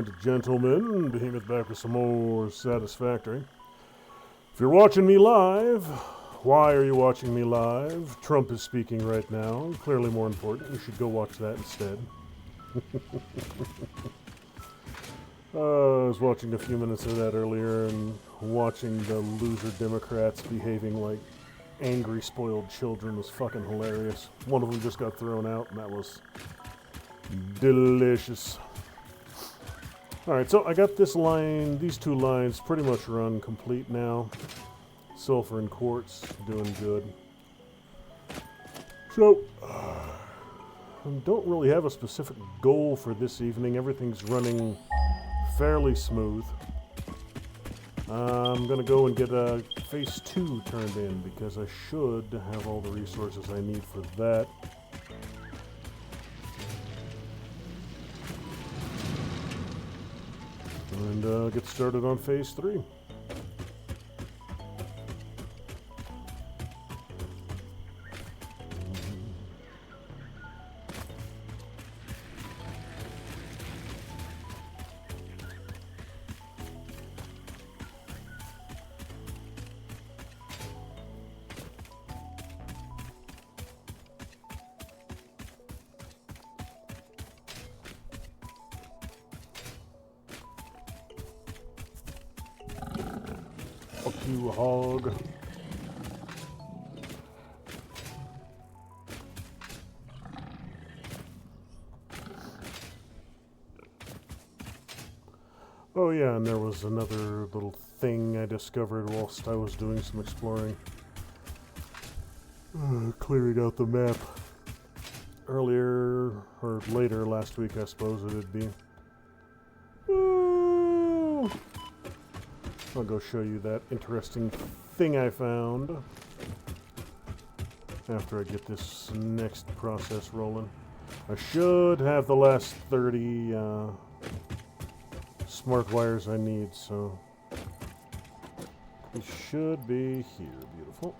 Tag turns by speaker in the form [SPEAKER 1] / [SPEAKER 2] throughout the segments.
[SPEAKER 1] and gentlemen, Behemoth back with some more Satisfactory. If you're watching me live, why are you watching me live? Trump is speaking right now. Clearly more important. You should go watch that instead. I was watching a few minutes of that earlier and watching the loser Democrats behaving like angry, spoiled children was fucking hilarious. One of them just got thrown out, and that was delicious. Alright, so I got this line, these two lines pretty much run complete now. Sulfur and quartz, doing good. So, I don't really have a specific goal for this evening. Everything's running fairly smooth. I'm going to go and get Phase 2 turned in because I should have all the resources I need for that. And get started on Phase 3. Fuck you, hog. Oh yeah, and there was another little thing I discovered whilst I was doing some exploring. Clearing out the map. Earlier, or later last week I suppose it'd be. Woo! I'll go show you that interesting thing I found after I get this next process rolling. I should have the last 30 smart wires I need, so we should be here. Beautiful.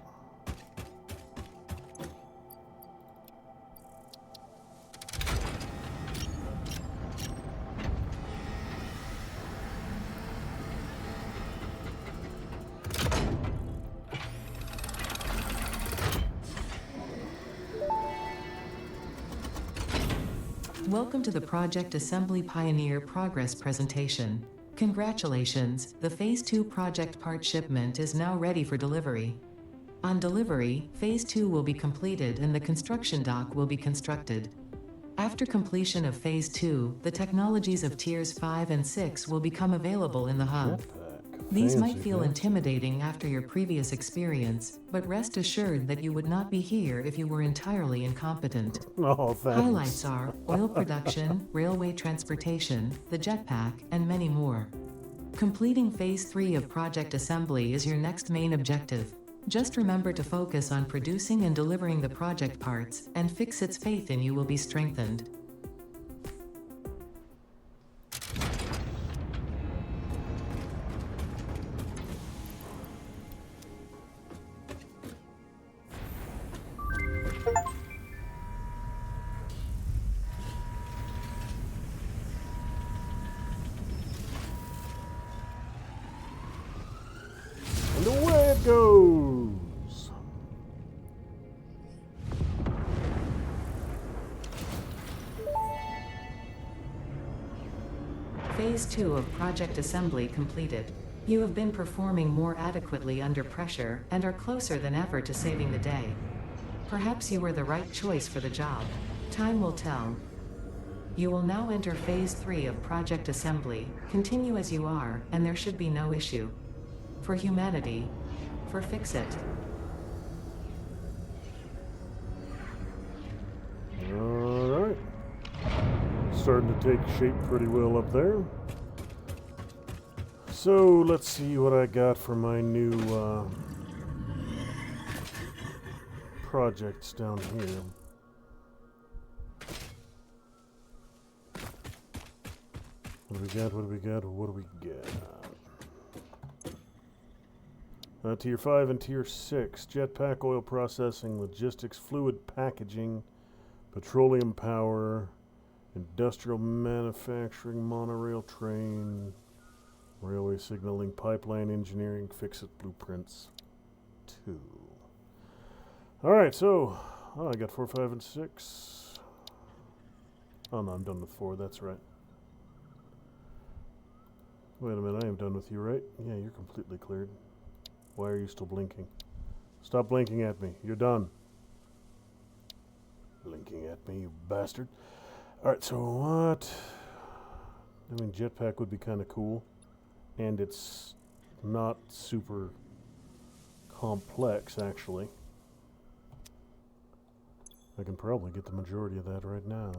[SPEAKER 2] Welcome to the Project Assembly Pioneer Progress presentation. Congratulations, the Phase 2 project part shipment is now ready for delivery. On delivery, Phase 2 will be completed and the construction dock will be constructed. After completion of Phase 2, the technologies of Tiers 5 and 6 will become available in the hub. These might feel intimidating after your previous experience, but rest assured that you would not be here if you were entirely incompetent.
[SPEAKER 1] Oh, thanks.
[SPEAKER 2] Highlights are oil production, railway transportation, the jetpack, and many more. Completing Phase 3 of Project Assembly is your next main objective. Just remember to focus on producing and delivering the project parts, and Fixit's faith in you will be strengthened.
[SPEAKER 1] And away it goes!
[SPEAKER 2] Phase 2 of Project Assembly completed. You have been performing more adequately under pressure and are closer than ever to saving the day. Perhaps you were the right choice for the job. Time will tell. You will now enter Phase 3 of Project Assembly. Continue as you are, and there should be no issue. For humanity. For Fixit.
[SPEAKER 1] Alright. Starting to take shape pretty well up there. So, let's see what I got for my new projects down here. What do we got? What do we got? What do we got? Tier 5 and Tier 6. Jetpack, oil processing, logistics, fluid packaging, petroleum power, Industrial manufacturing, monorail train, railway signaling, pipeline engineering, fix-it blueprints. 2. Alright, so I got 4, 5, and 6. Oh no, I'm done with 4, that's right. Wait a minute, I am done with you, right? Yeah, you're completely cleared. Why are you still blinking? Stop blinking at me. You're done. Blinking at me, you bastard. Alright, so what? I mean, jetpack would be kind of cool. And it's not super complex, actually. I can probably get the majority of that right now.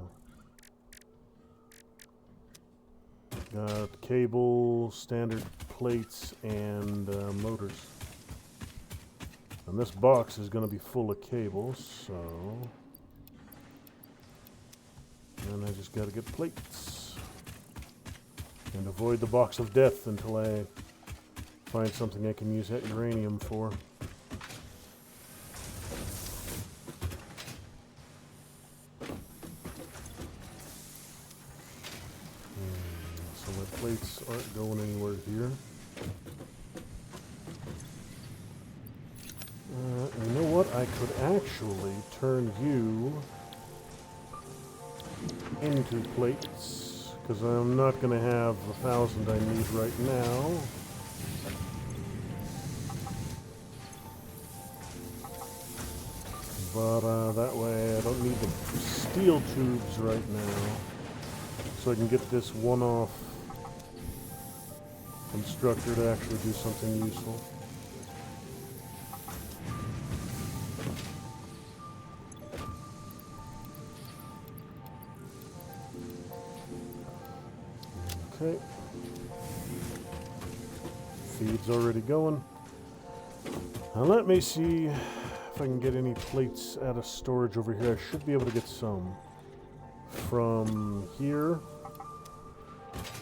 [SPEAKER 1] Got cable, standard plates, and motors. And this box is going to be full of cables, so... And I just got to get plates. And avoid the box of death until I find something I can use that uranium for. So my plates aren't going anywhere here. You know what? I could actually turn you into plates, because I'm not going to have 1,000 I need right now. But that way I don't need the steel tubes right now. So I can get this one-off constructor to actually do something useful. Okay. Feed's already going. Now let me see if I can get any plates out of storage over here. I should be able to get some from here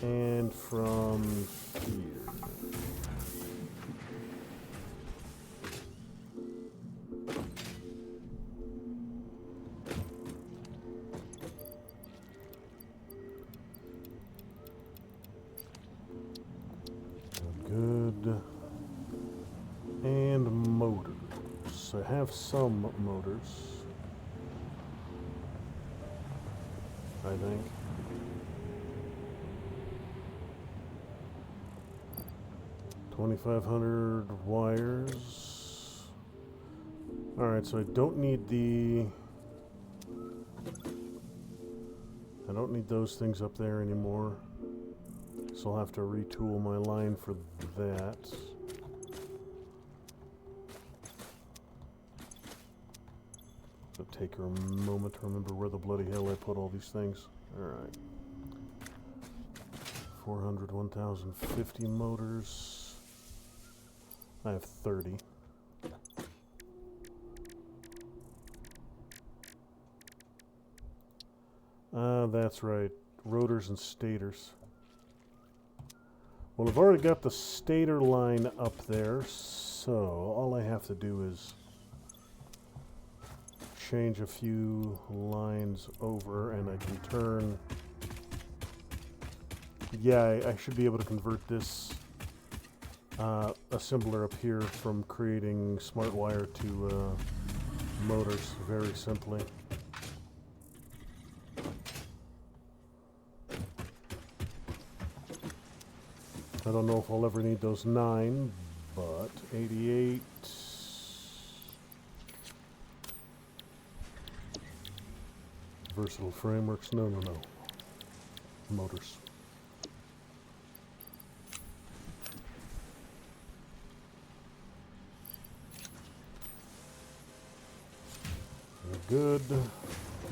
[SPEAKER 1] and from here. Good. And motors. I have some motors, I think. $2,500 wires. Alright, so I don't need those things up there anymore. So I'll have to retool my line for that. It'll take a moment to remember where the bloody hell I put all these things. Alright. 400, 1,050 motors. I have 30. That's right. Rotors and stators. Well, I've already got the stator line up there, so all I have to do is change a few lines over and I can turn... Yeah, I should be able to convert this assembler up here from creating smart wire to motors very simply. I don't know if I'll ever need those 9, but 88... Versatile frameworks? No. Motors. Good.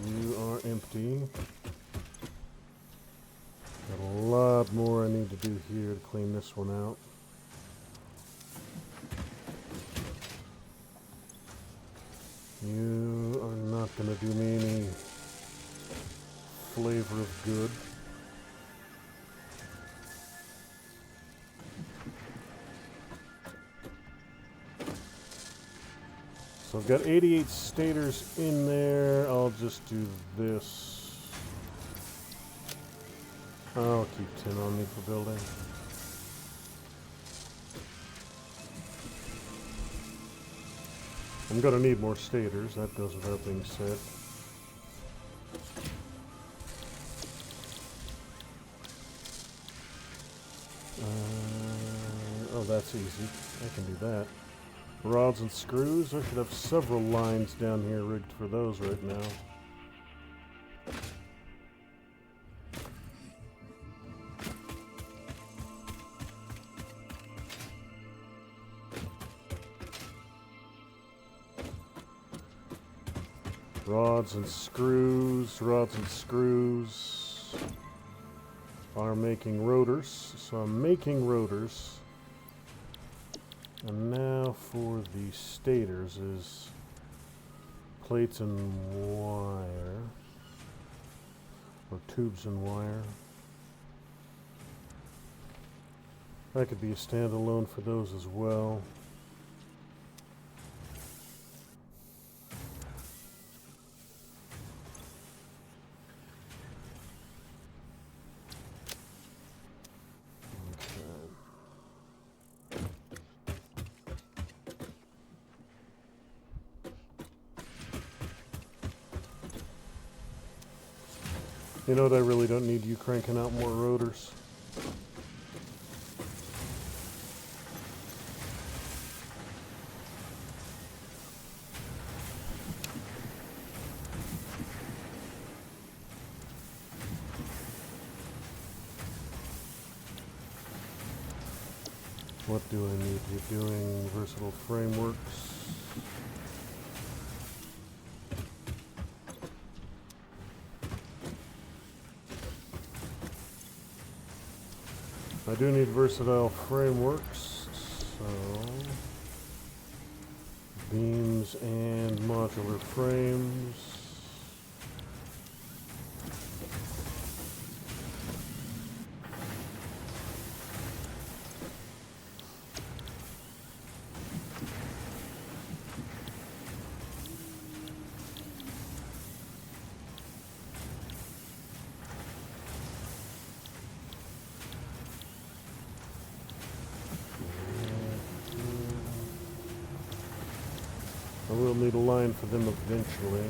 [SPEAKER 1] You are empty. Got a lot more I need to do here to clean this one out. You are not going to do me any flavor of good. So I've got 88 stators in there. I'll just do this. I'll keep 10 on me for building. I'm gonna need more stators, that goes without being said. Oh, that's easy. I can do that. Rods and screws. I should have several lines down here rigged for those right now. Rods and screws are making rotors. So I'm making rotors. And now for the stators is plates and wire. Or tubes and wire. That could be a standalone for those as well. You know what, I really don't need you cranking out more rotors. What do I need? You're doing versatile frameworks. I do need versatile frameworks, so beams and modular frames. I will need a line for them eventually.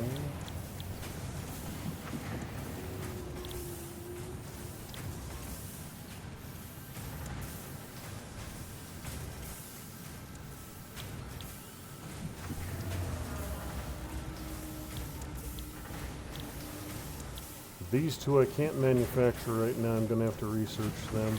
[SPEAKER 1] These two I can't manufacture right now. I'm going to have to research them.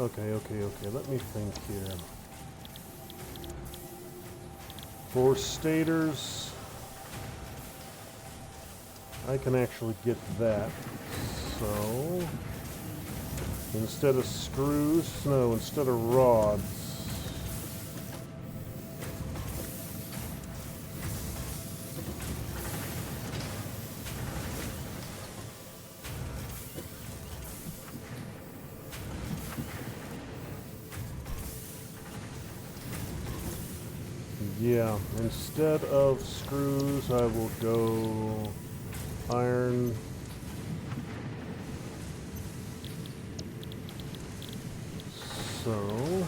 [SPEAKER 1] Okay. Let me think here. For stators, I can actually get that. So, instead of instead of rods, yeah, instead of screws, I will go iron. So,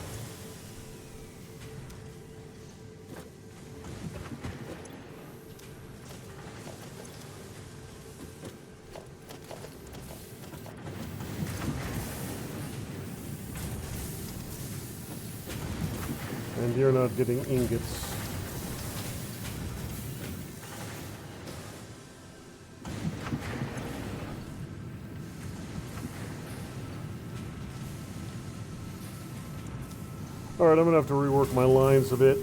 [SPEAKER 1] and you're not getting ingots. Alright, I'm going to have to rework my lines a bit.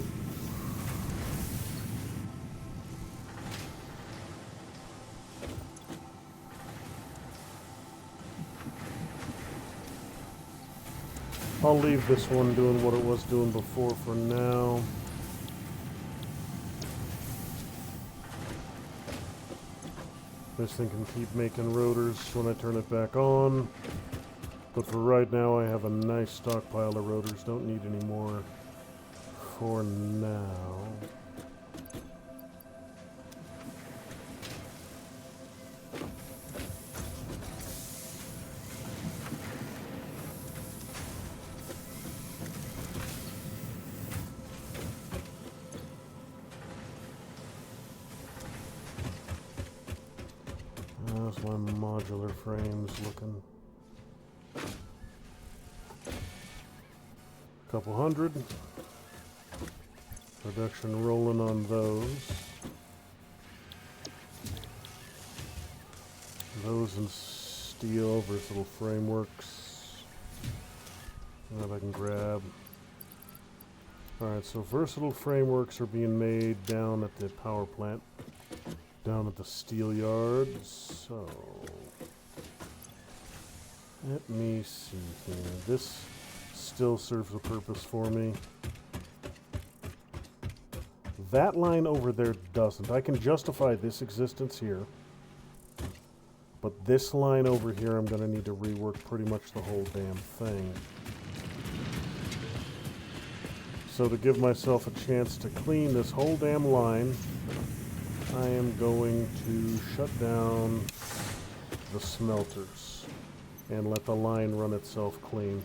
[SPEAKER 1] I'll leave this one doing what it was doing before for now. This thing can keep making rotors when I turn it back on. But for right now, I have a nice stockpile of rotors. Don't need any more for now. How's my modular frames looking? Couple hundred. Production rolling on those. Those in steel, versatile frameworks. That I can grab. Alright, so versatile frameworks are being made down at the power plant. Down at the steel yard. So let me see here. This still serves a purpose for me. That line over there doesn't. I can justify this existence here. But this line over here, I'm going to need to rework pretty much the whole damn thing. So to give myself a chance to clean this whole damn line, I am going to shut down the smelters and let the line run itself clean.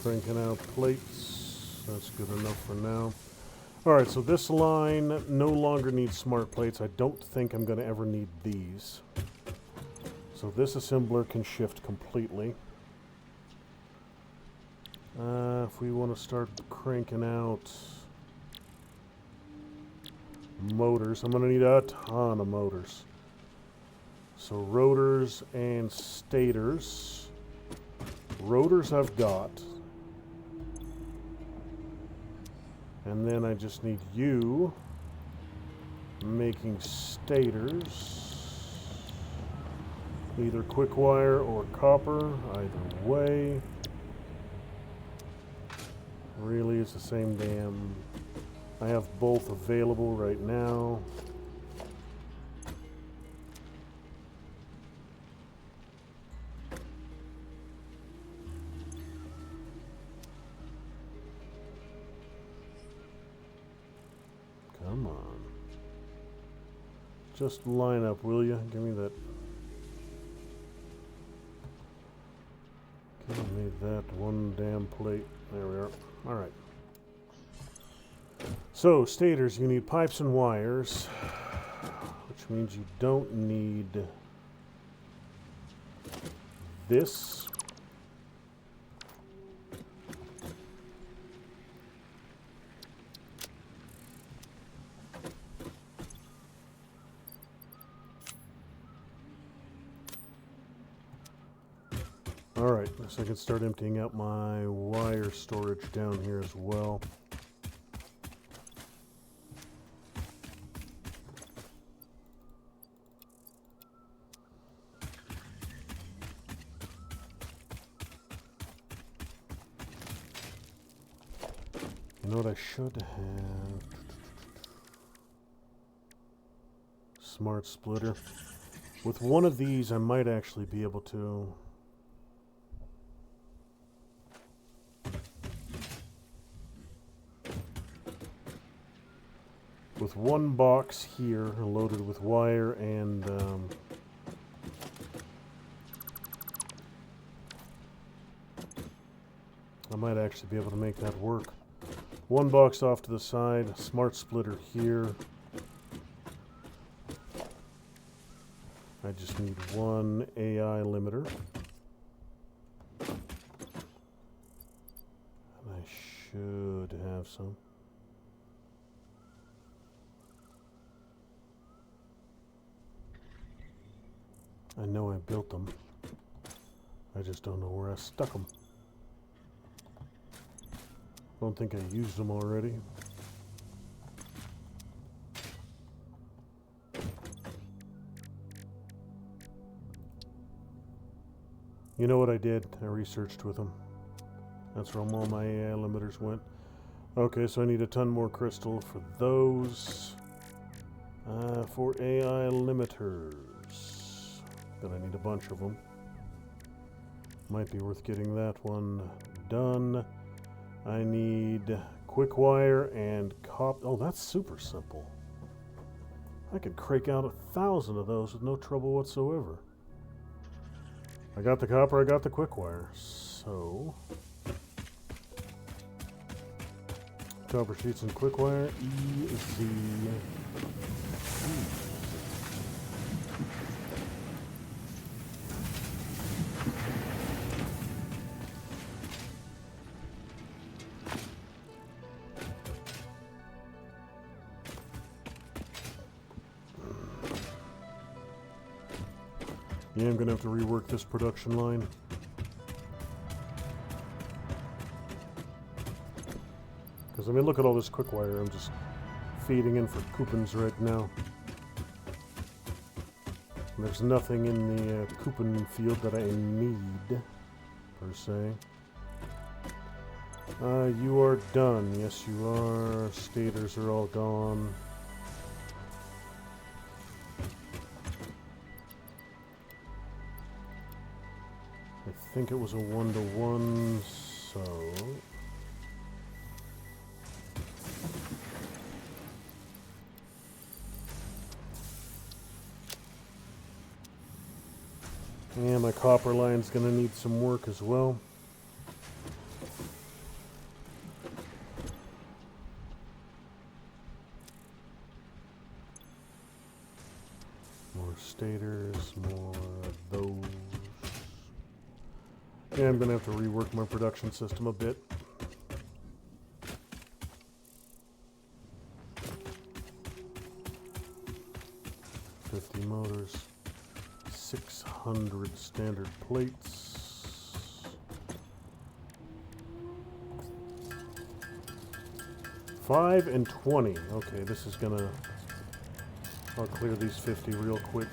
[SPEAKER 1] Cranking out plates. That's good enough for now. Alright, so this line no longer needs smart plates. I don't think I'm going to ever need these. So this assembler can shift completely. If we want to start cranking out motors, I'm going to need a ton of motors. So rotors and stators. Rotors I've got. And then I just need you making stators. Either quick wire or copper, either way. Really is the same damn. I have both available right now. Come on. Just line up, will you? Give me that. Give me that one damn plate. There we are. Alright. So, stators, you need pipes and wires, which means you don't need this. Alright, so I can start emptying out my wire storage down here as well. You know what I should have? Smart splitter. With one of these, I might actually be able to. With one box here loaded with wire and I might actually be able to make that work. One box off to the side, smart splitter here. I just need one AI limiter. And I should have some. I know I built them. I just don't know where I stuck them. Don't think I used them already. You know what I did? I researched with them. That's where all my AI limiters went. Okay, so I need a ton more crystal for those. For AI limiters. Gonna need a bunch of them. Might be worth getting that one done. I need quick wire and oh, that's super simple. I could crank out 1,000 of those with no trouble whatsoever. I got the copper, I got the quick wire. So copper sheets and quick wire, easy. Yeah, I'm gonna have to rework this production line. Because, I mean, look at all this quick wire I'm just feeding in for coupons right now. And there's nothing in the coupon field that I need, per se. You are done. Yes, you are. Stators are all gone. I think it was a 1-to-1, so... Yeah, my copper line's gonna need some work as well. More stators, more of those. Yeah, I'm gonna have to rework my production system a bit. Motors, 600 standard plates. 5 and 20. Okay, this is gonna... I'll clear these 50 real quick.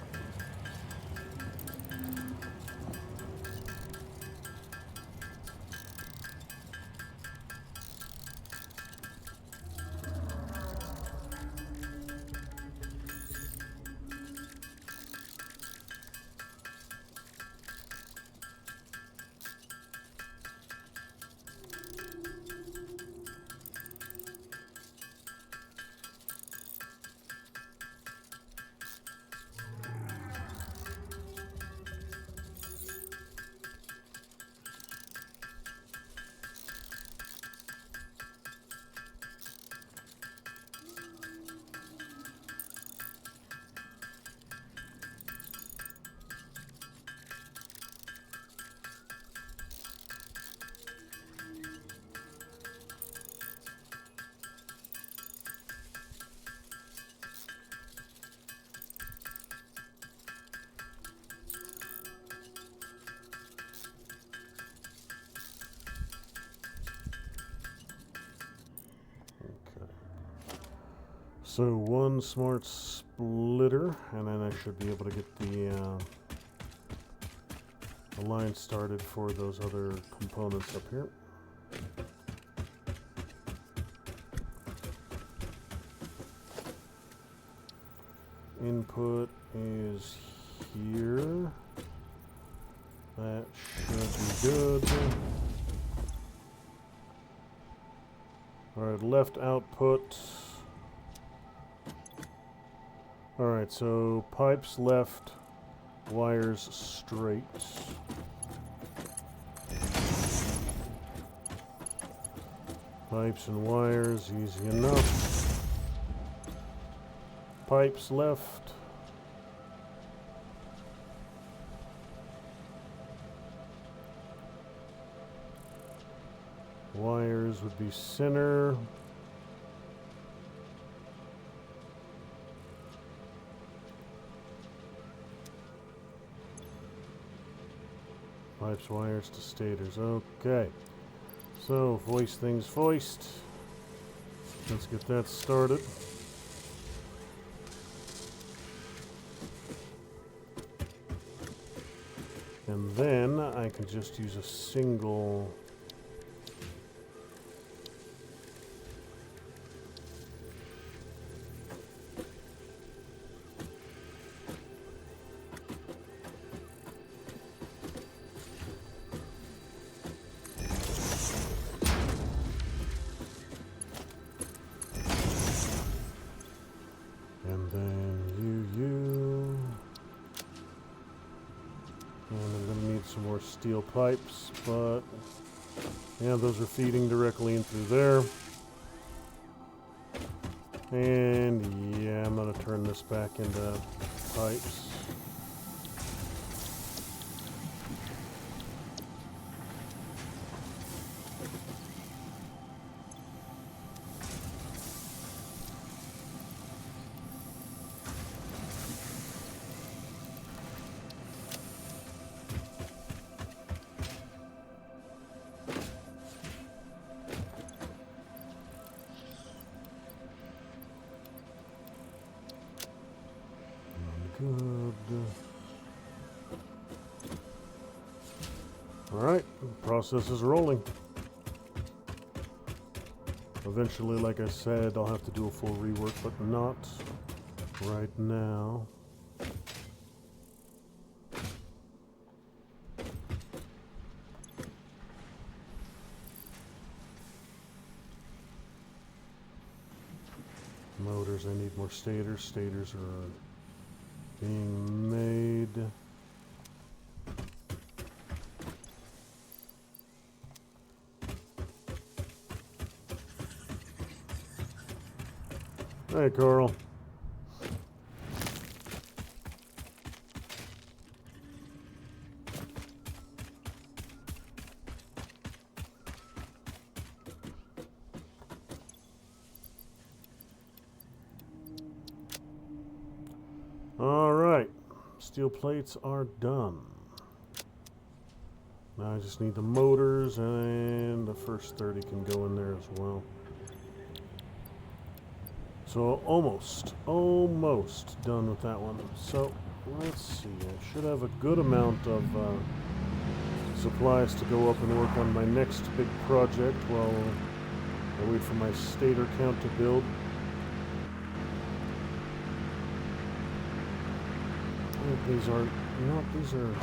[SPEAKER 1] So one smart splitter, and then I should be able to get the line started for those other components up here. Input is here. That should be good. Alright, left output. Alright, so pipes left, wires straight. Pipes and wires, easy enough. Pipes left. Wires would be center. Pipes, wires to stators. Okay. So, voice things voiced. Let's get that started. And then I can just use a single... And then you. And I'm going to need some more steel pipes, but yeah, those are feeding directly in through there. And yeah, I'm going to turn this back into pipes. Good. Alright, the process is rolling. Eventually, like I said, I'll have to do a full rework, but not right now. Motors, I need more stators. Stators are being made. Hey, Carl. All right, steel plates are done. Now I just need the motors, and the first 30 can go in there as well. So almost done with that one. So let's see, I should have a good amount of supplies to go up and work on my next big project while I wait for my stator count to build. These are not, these are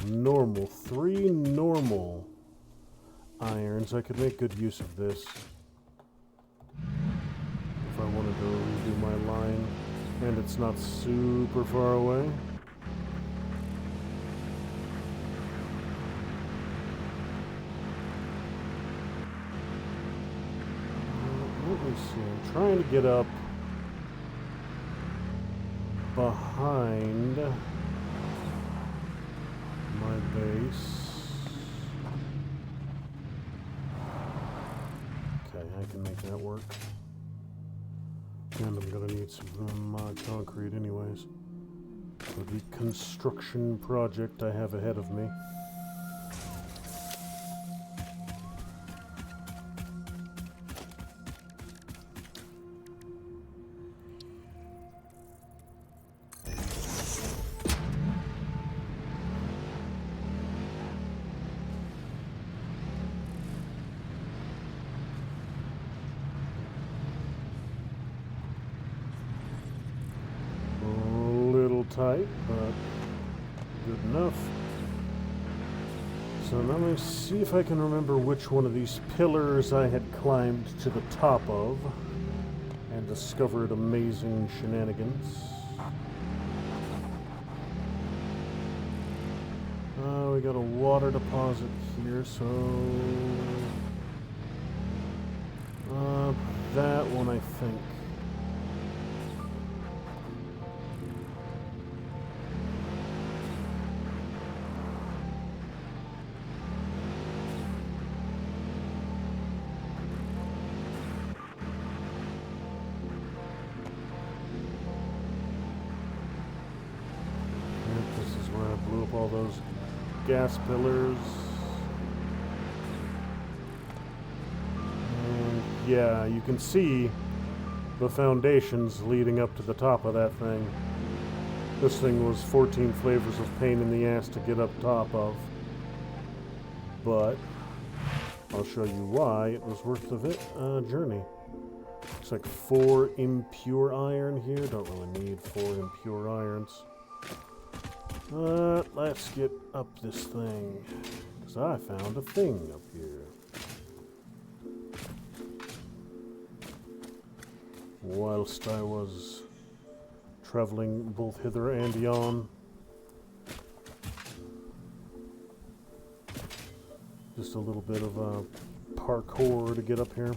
[SPEAKER 1] normal, 3 normal irons. I could make good use of this if I wanted to redo my line, and it's not super far away. Let me see, I'm trying to get up behind my base. Okay, I can make that work. And I'm gonna need some concrete anyways for the construction project I have ahead of me. Tight, but good enough. So now let me see if I can remember which one of these pillars I had climbed to the top of and discovered amazing shenanigans. We got a water deposit here, so that one I think. blew up all those gas pillars. And yeah, you can see the foundations leading up to the top of that thing. This thing was 14 flavors of pain in the ass to get up top of. But I'll show you why it was worth the journey. Looks like 4 impure iron here. Don't really need 4 impure irons. Let's get up this thing. Because I found a thing up here. Whilst I was traveling both hither and yon. Just a little bit of parkour to get up here.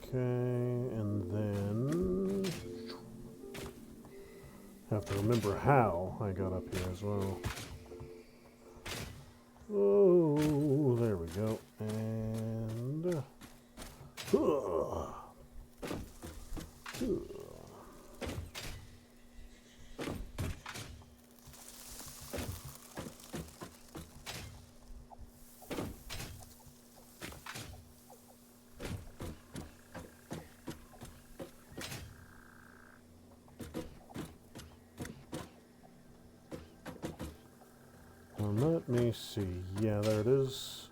[SPEAKER 1] Okay, and then have to remember how I got up here as well. Oh, there we go. And let me see. Yeah, there it is.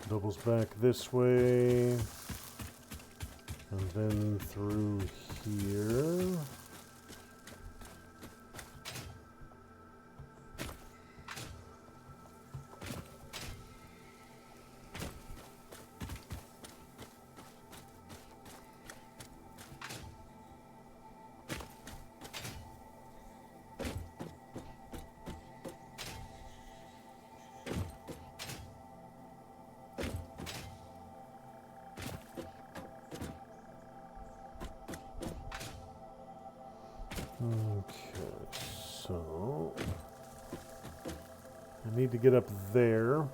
[SPEAKER 1] Doubles back this way. And then through here. Okay, so I need to get up there.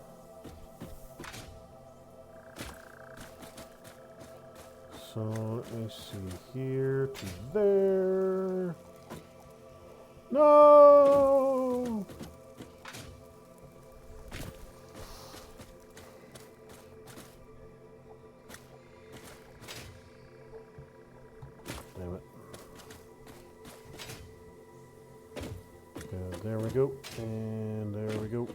[SPEAKER 1] So let me see, here to there. No! Damn it. There we go, and there we go.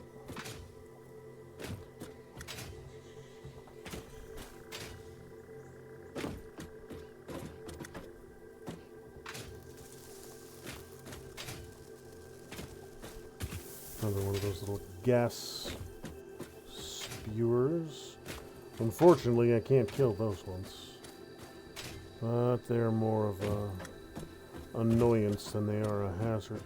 [SPEAKER 1] Another one of those little gas spewers. Unfortunately, I can't kill those ones. But they're more of a annoyance than they are a hazard.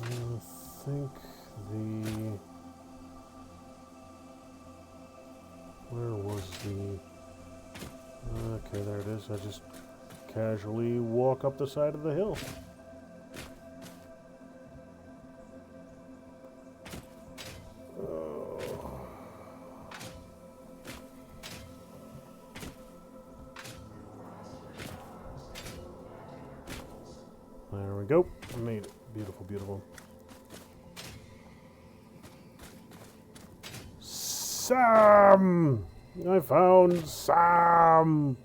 [SPEAKER 1] I think where was okay, there it is. I just casually walk up the side of the hill. There we go. I made it. Beautiful, beautiful. Sam! I found Sam!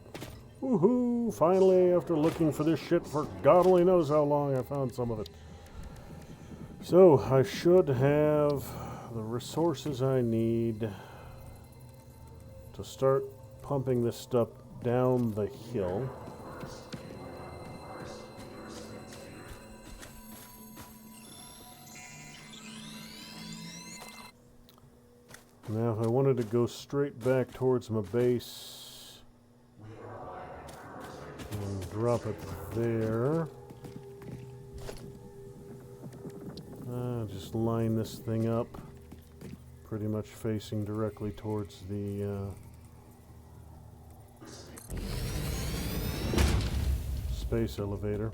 [SPEAKER 1] Woohoo! Finally, after looking for this shit for God only knows how long, I found some of it. So, I should have the resources I need to start pumping this stuff down the hill. Now, if I wanted to go straight back towards my base and drop it there, just line this thing up pretty much facing directly towards the space elevator.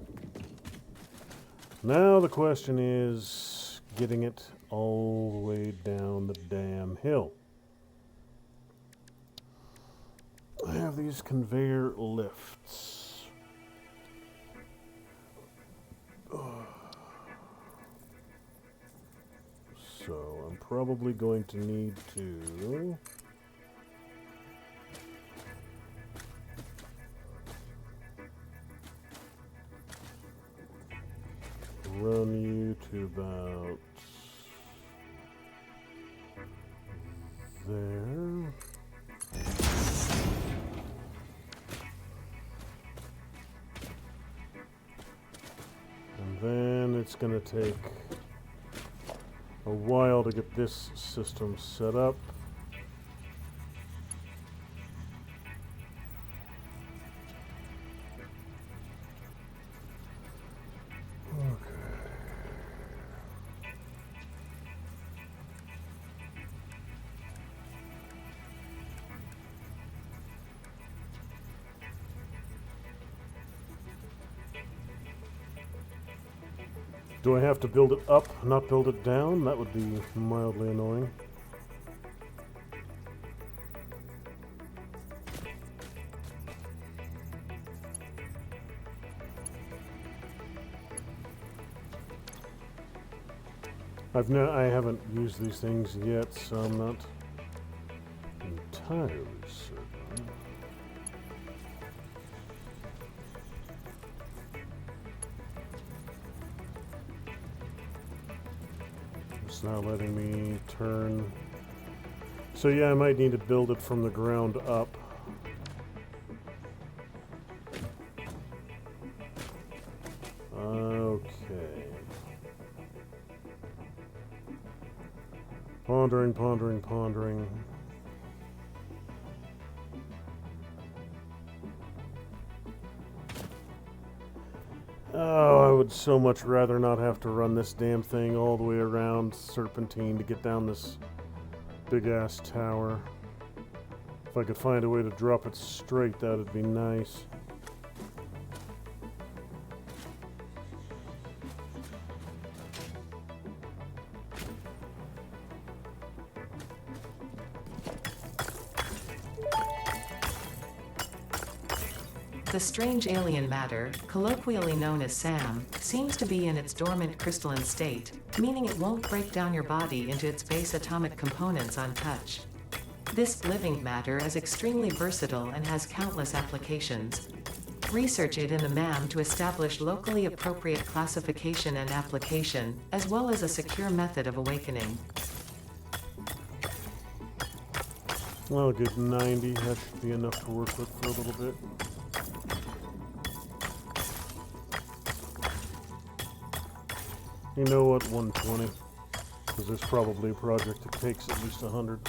[SPEAKER 1] Now the question is getting it all the way down the damn hill. I have these conveyor lifts. So I'm probably going to need to run you to about there. And then it's going to take a while to get this system set up. Do I have to build it up, not build it down? That would be mildly annoying. I haven't used these things yet, so I'm not entirely certain. It's not letting me turn. So yeah, I might need to build it from the ground up. Okay. Pondering, pondering, pondering. Oh, I would so much rather not have to run this damn thing all the way around Serpentine to get down this big-ass tower. If I could find a way to drop it straight, that would be nice.
[SPEAKER 2] The strange alien matter, colloquially known as SAM, seems to be in its dormant crystalline state, meaning it won't break down your body into its base atomic components on touch. This living matter is extremely versatile and has countless applications. Research it in the MAM to establish locally appropriate classification and application, as well as a secure method of awakening.
[SPEAKER 1] Well, a good 90, that should be enough to work with for a little bit. You know what, 120, because there's probably a project that takes at least 100.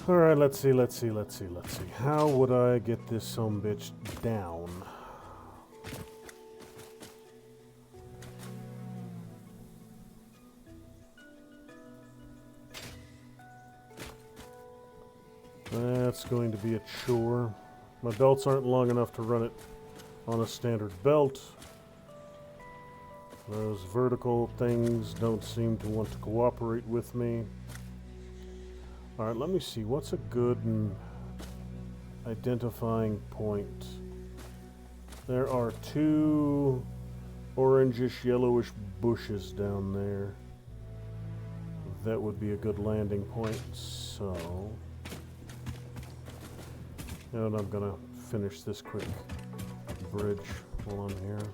[SPEAKER 1] Alright, let's see. How would I get this sumbitch down? That's going to be a chore. My belts aren't long enough to run it on a standard belt. Those vertical things don't seem to want to cooperate with me. Alright, let me see. What's a good identifying point? There are two orangish, yellowish bushes down there. That would be a good landing point, so... And I'm gonna finish this quick bridge while I'm here.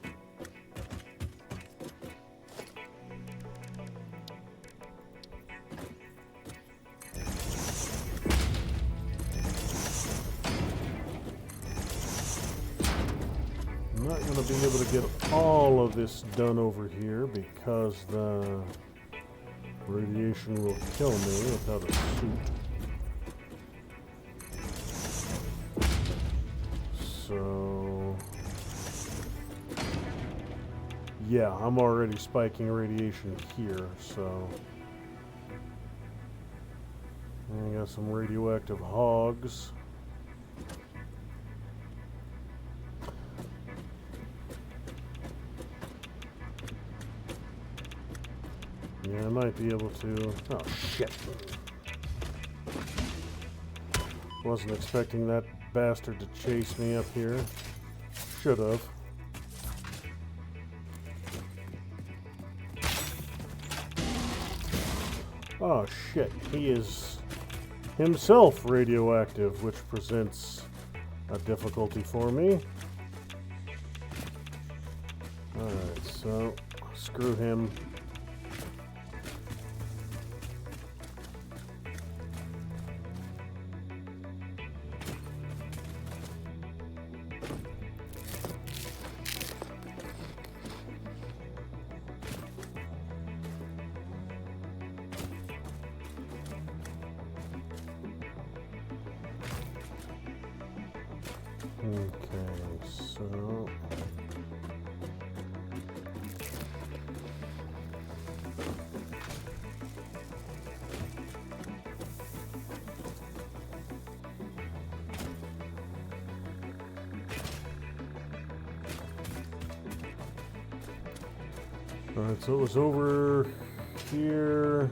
[SPEAKER 1] to be able to get all of this done over here because the radiation will kill me without a suit. So, yeah, I'm already spiking radiation here, so. And I got some radioactive hogs. Yeah, I might be able to. Oh, shit. Wasn't expecting that bastard to chase me up here. Should have. Oh, shit. He is himself radioactive, which presents a difficulty for me. Alright, so screw him. Okay, so alright, so it was over here.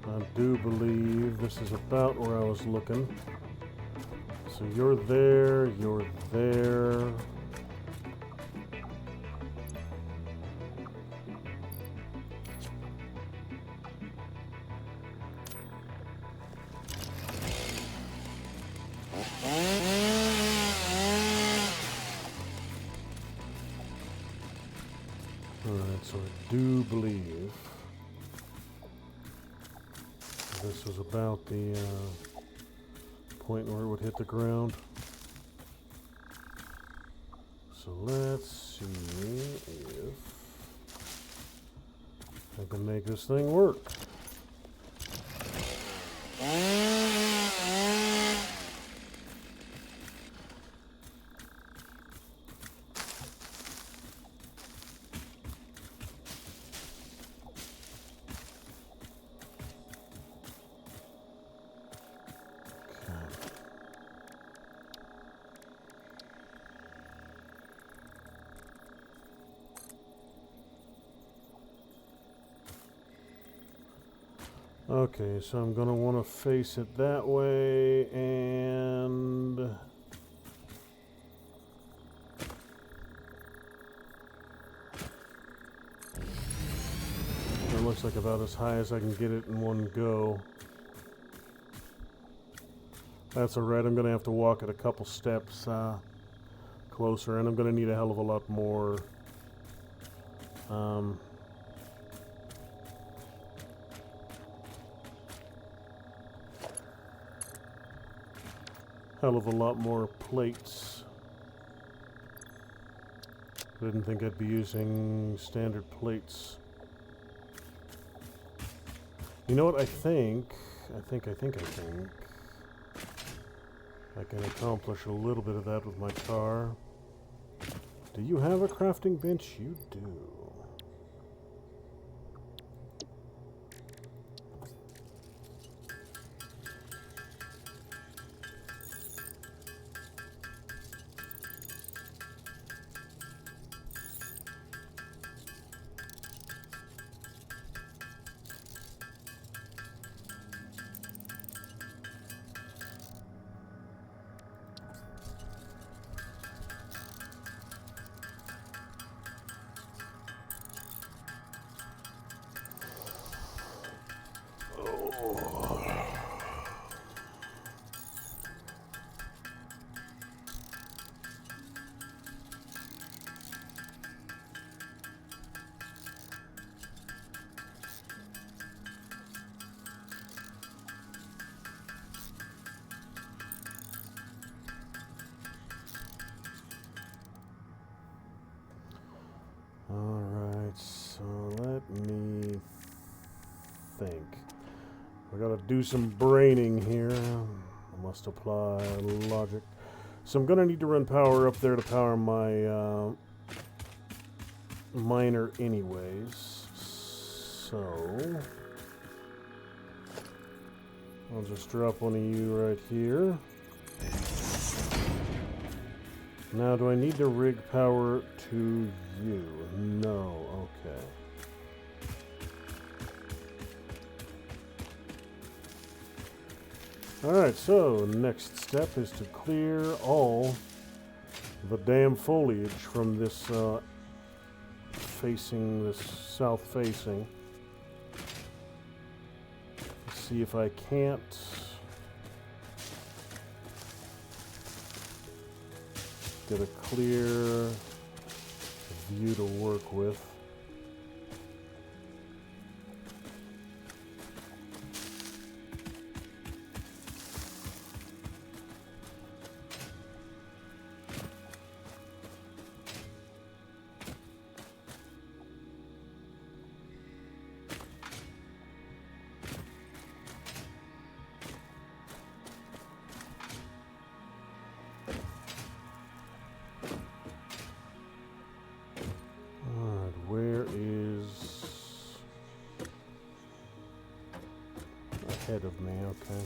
[SPEAKER 1] I do believe this is about where I was looking. So you're there, you're there. Alright, so I do believe this was about the point where it would hit the ground. So let's see if I can make this thing work. Okay, so I'm going to want to face it that way, and it looks like about as high as I can get it in one go. That's alright, I'm going to have to walk it a couple steps closer, and I'm going to need a hell of a lot more plates. I didn't think I'd be using standard plates. You know what, I think I can accomplish a little bit of that with my car. Do you have a crafting bench? You do. gotta do some braining here. I must apply logic. So I'm gonna need to run power up there to power my miner anyways. So I'll just drop one of you right here. Now, do I need to rig power to you? No. Okay. Alright, so next step is to clear all the damn foliage from this south facing. Let's see if I can't get a clear view to work with. Ahead of me, okay.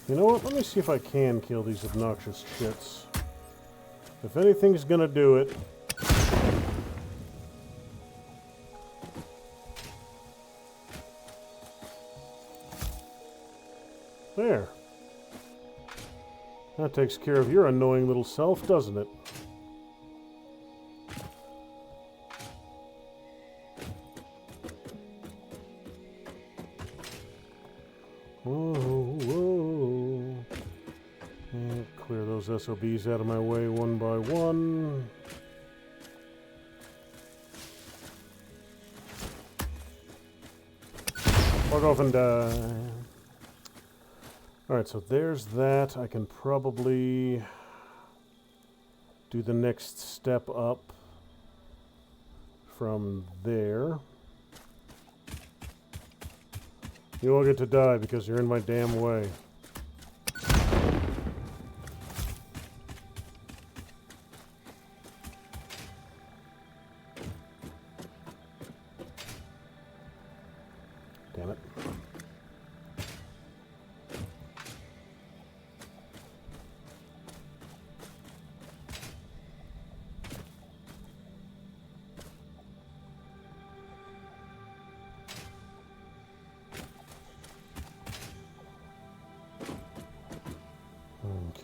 [SPEAKER 1] You know what? Let me see if I can kill these obnoxious shits. If anything's gonna do it. There. That takes care of your annoying little self, doesn't it? Whoa. And clear those SOBs out of my way one by one. Fuck off and die. Alright, so there's that. I can probably do the next step up from there. You all get to die because you're in my damn way. Damn it.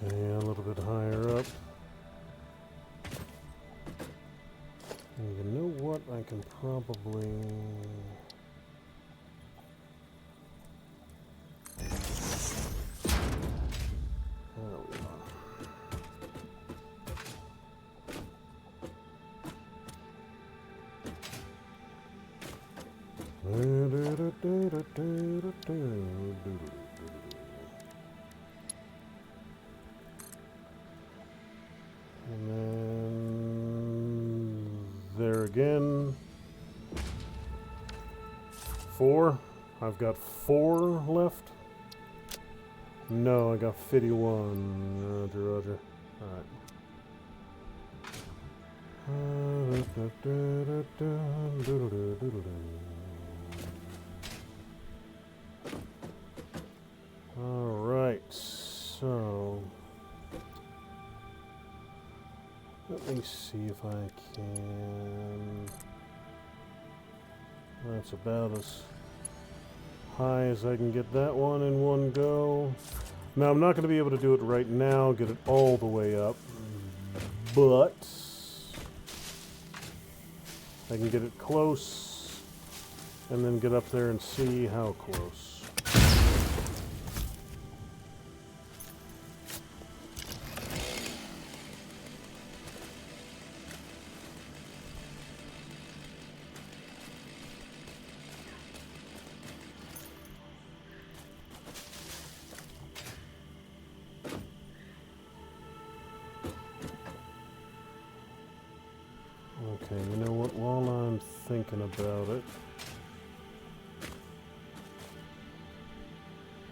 [SPEAKER 1] Okay, a little bit higher up. And you know what? I can probably... There we are. And then there again. 4. I've got 4 left. No, I got 51. Roger. Alright, so let me see if I can. That's about as high as I can get that one in one go. Now, I'm not going to be able to do it right now, get it all the way up, but I can get it close and then get up there and see how close. Okay, you know what? While I'm thinking thinking about it.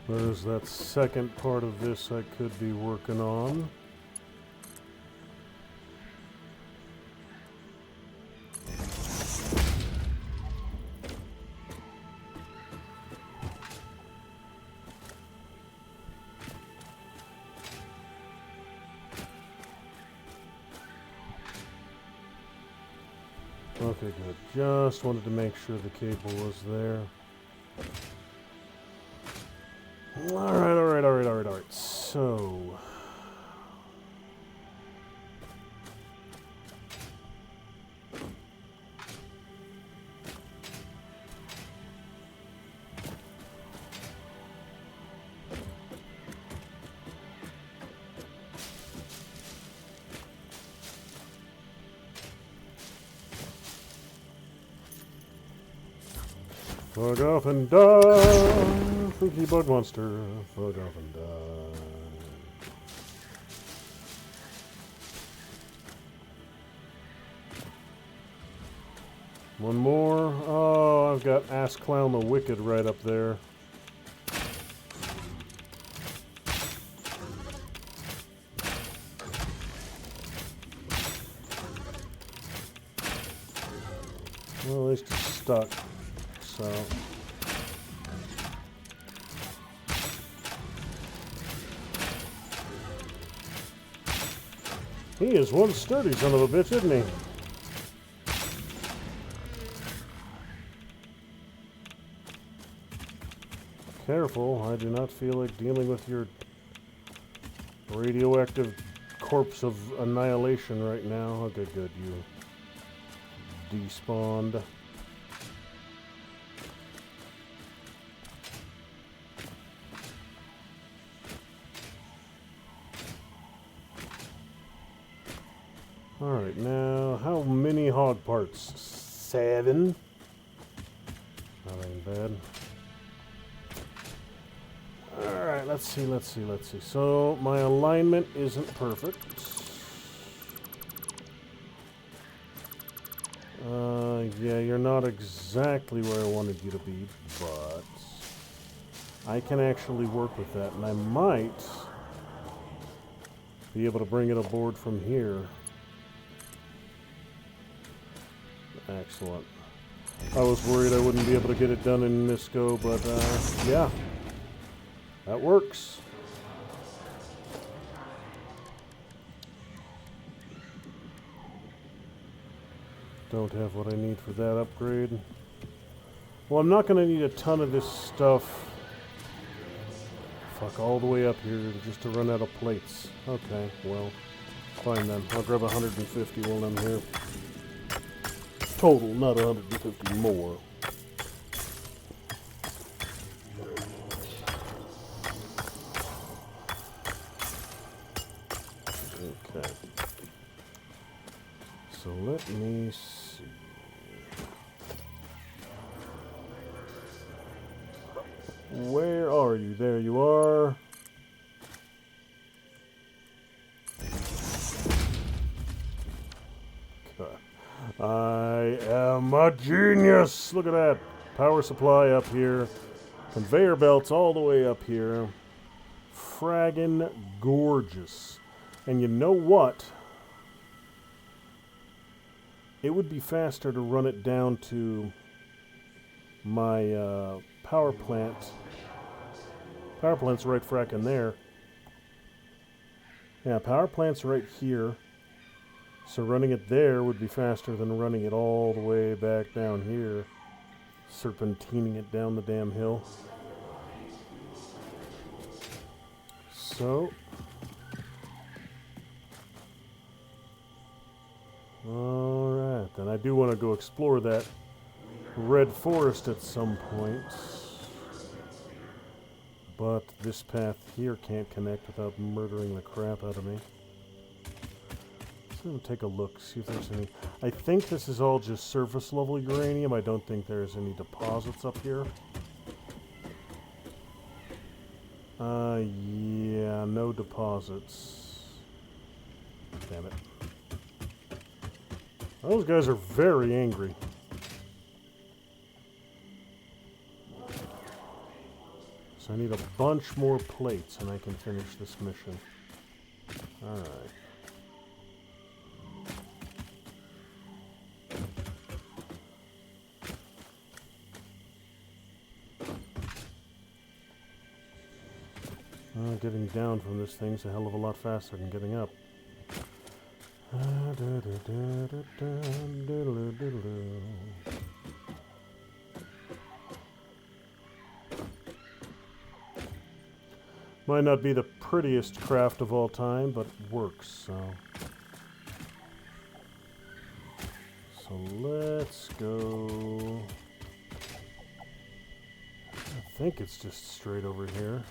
[SPEAKER 1] There's that second part of this I could be working on. Okay, good. Just wanted to make sure the cable was there. Alright. So... Fuck off and die! Freaky bug monster. Fuck off and die. One more. Oh, I've got Ass Clown the Wicked right up there. Well, at least it's stuck. So... he is one sturdy son of a bitch, isn't he? Careful, I do not feel like dealing with your radioactive corpse of annihilation right now. Okay, good, you despawned. Alright, now, how many hog parts? 7. That ain't bad. Alright, let's see. So, my alignment isn't perfect. Yeah, you're not exactly where I wanted you to be, but I can actually work with that, and I might be able to bring it aboard from here. Excellent. I was worried I wouldn't be able to get it done in this go, but yeah, that works. Don't have what I need for that upgrade. Well, I'm not going to need a ton of this stuff. Fuck, all the way up here just to run out of plates. Okay, well, fine then. I'll grab 150 while I'm here. Total, not 150 more. Okay. So let me see. Where are you? There you are. I am a genius! Look at that. Power supply up here. Conveyor belts all the way up here. Fraggin' gorgeous. And you know what? It would be faster to run it down to my power plant. Power plant's right frackin' there. Yeah, power plant's right here. So running it there would be faster than running it all the way back down here, serpentining it down the damn hill. So, alright, then I do want to go explore that red forest at some point. But this path here can't connect without murdering the crap out of me. Let's take a look, see if there's any... I think this is all just surface level uranium. I don't think there's any deposits up here. Yeah, no deposits. Damn it. Those guys are very angry. I need a bunch more plates and I can finish this mission. Alright. Getting down from this thing's a hell of a lot faster than getting up. Might not be the prettiest craft of all time, but works, so let's go. I think it's just straight over here.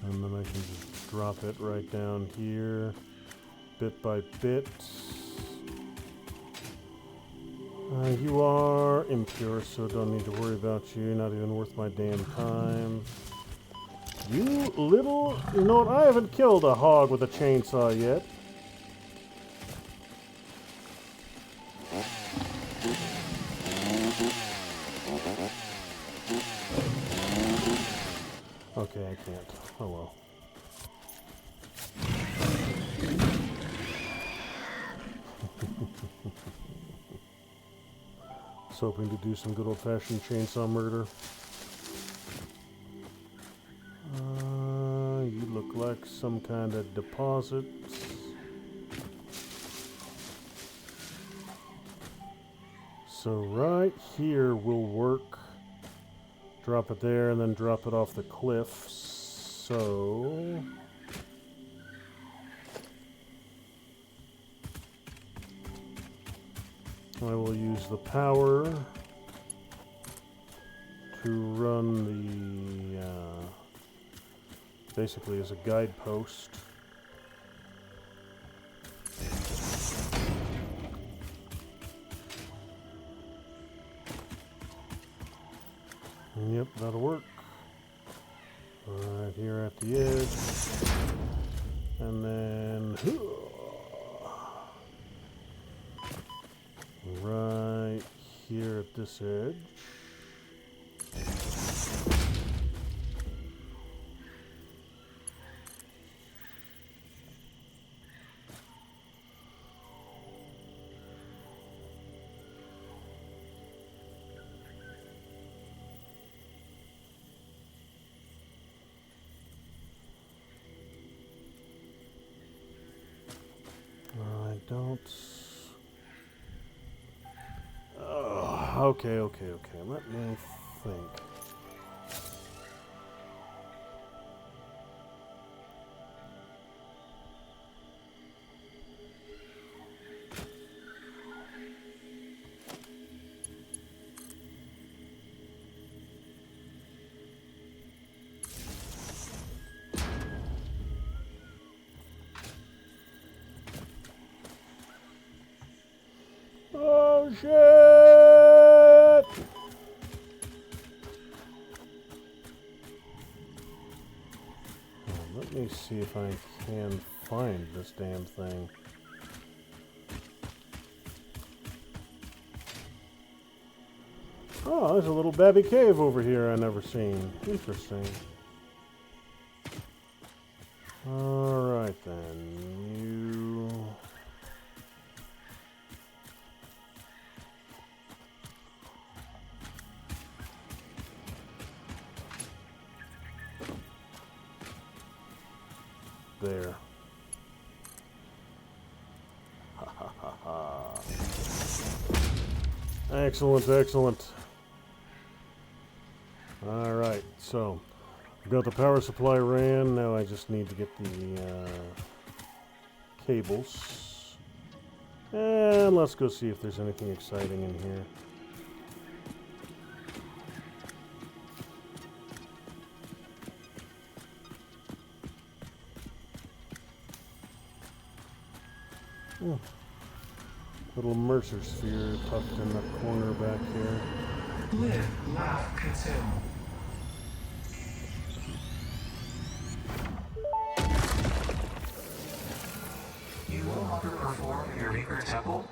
[SPEAKER 1] And then I can just drop it right down here, bit by bit. You are impure, so don't need to worry about you. Not even worth my damn time. You little... You know what? I haven't killed a hog with a chainsaw yet. Okay, I can't. Oh well. Was hoping to do some good old-fashioned chainsaw murder. You look like some kind of deposit. So right here will work. Drop it there and then drop it off the cliff. So... I will use the power to run the, basically as a guidepost. Yep, that'll work. Right here at the edge. And then... right here at this edge. I don't... Okay. Let me think. Oh shit! Let me see if I can find this damn thing. Oh, there's a little babby cave over here I never seen. Interesting. Alright then, you... there. Ha ha ha ha. Excellent, excellent. Alright, so I've got the power supply ran. Now I just need to get the cables. And let's go see if there's anything exciting in here. Little Mercer sphere tucked in the corner back here.
[SPEAKER 3] Live, laugh, consume. You will underperform your your maker temple?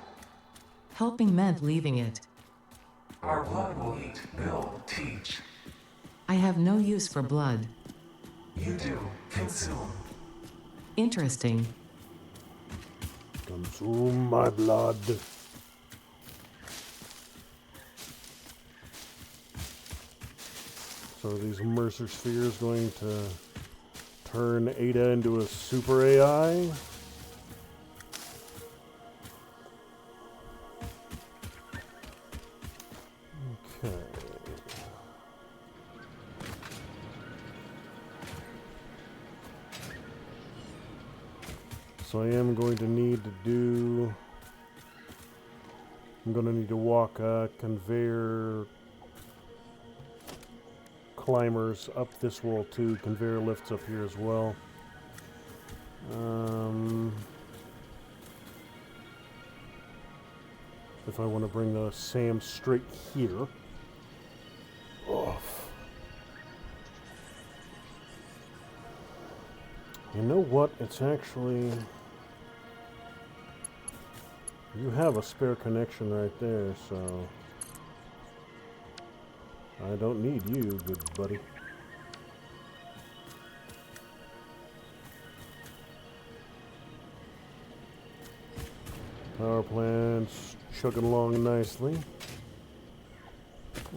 [SPEAKER 2] Helping meant leaving it.
[SPEAKER 3] Our blood will eat, build, teach.
[SPEAKER 2] I have no use for blood.
[SPEAKER 3] You do, consume.
[SPEAKER 2] Interesting.
[SPEAKER 1] Consume my blood. So are these Mercer spheres going to turn Ada into a super AI? Okay. So I am going to need to do... I'm going to need to walk conveyor climbers up this wall too. Conveyor lifts up here as well. If I want to bring the SAM straight here. Off. You know what? It's actually... You have a spare connection right there, so... I don't need you, good buddy. Power plant's chugging along nicely.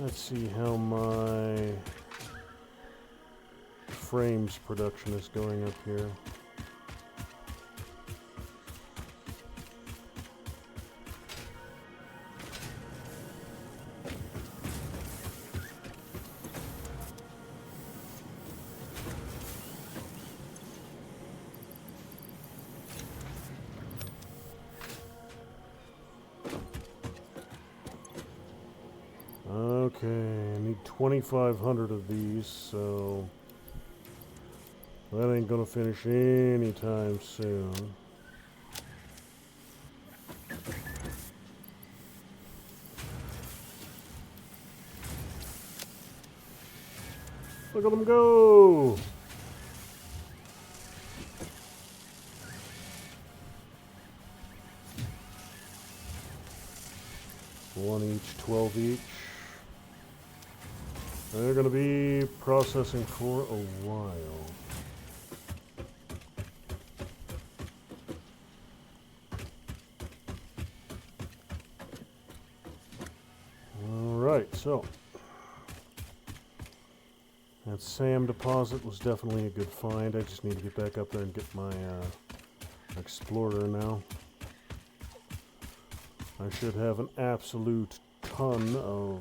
[SPEAKER 1] Let's see how my frames production is going up here. Okay, I need 2,500 of these, so that ain't gonna finish anytime soon. Look at them go! One each, 12 each. They're going to be processing for a while. Alright, so that SAM deposit was definitely a good find. I just need to get back up there and get my explorer now. I should have an absolute ton of...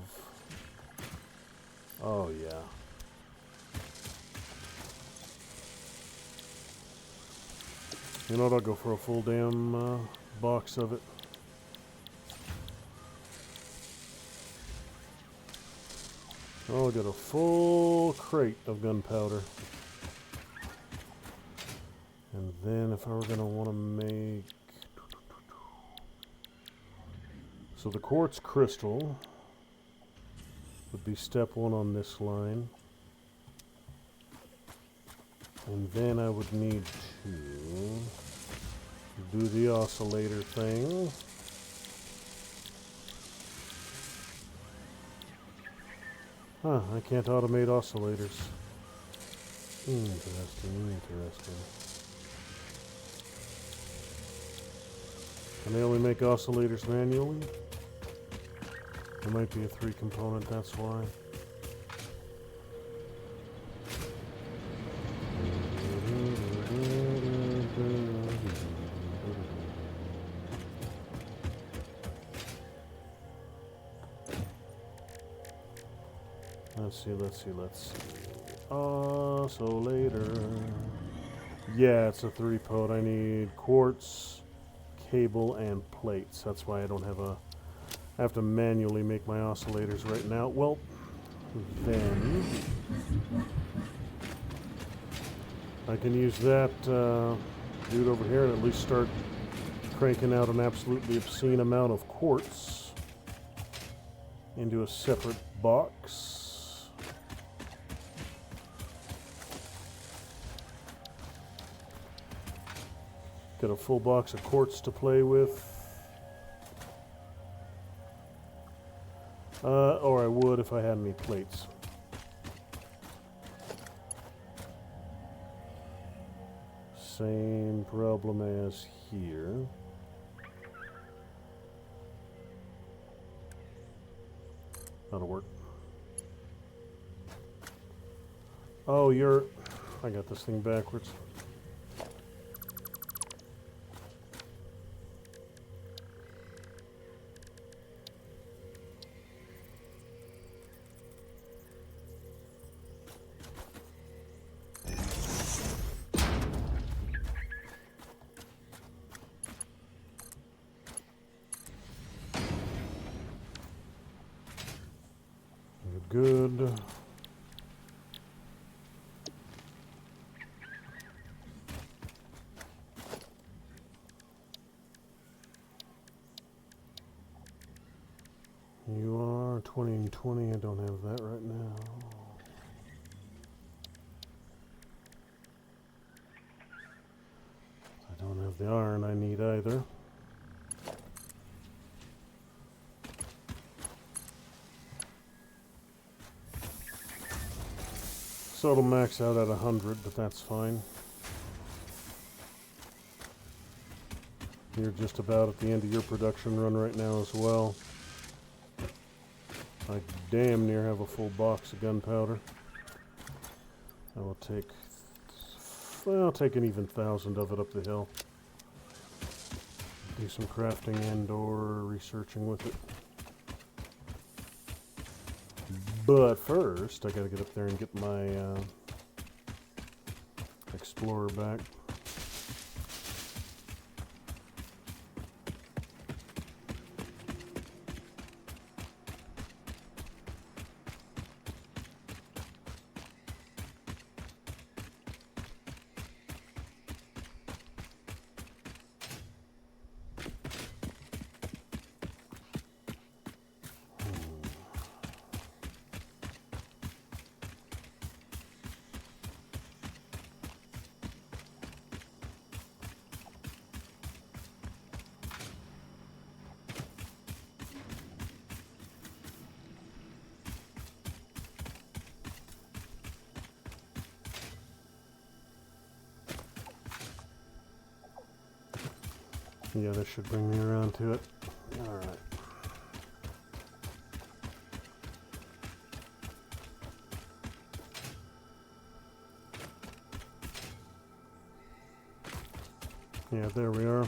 [SPEAKER 1] Oh, yeah. You know what? I'll go for a full damn box of it. I'll get a full crate of gunpowder. And then if I were going to want to make... So the quartz crystal would be step one on this line. And then I would need to do the oscillator thing. Huh, I can't automate oscillators. Interesting. Can they only make oscillators manually? There might be a 3-component, that's why. Let's see. Oscillator. Yeah, it's a 3-pot. I need quartz, cable, and plates. That's why I don't have a... I have to manually make my oscillators right now. Well, then I can use that dude over here and at least start cranking out an absolutely obscene amount of quartz into a separate box. Got a full box of quartz to play with. Or I would if I had any plates. Same problem as here. That'll work. Oh, I got this thing backwards. Good. You are 20 and 20. I don't have that right now. I don't have the iron I need either. So it'll max out at 100, but that's fine. You're just about at the end of your production run right now as well. I damn near have a full box of gunpowder. I will take, well, I'll take an even 1,000 of it up the hill. Do some crafting and or researching with it. But first, I gotta get up there and get my Explorer back. Yeah, this should bring me around to it. Alright. Yeah, there we are.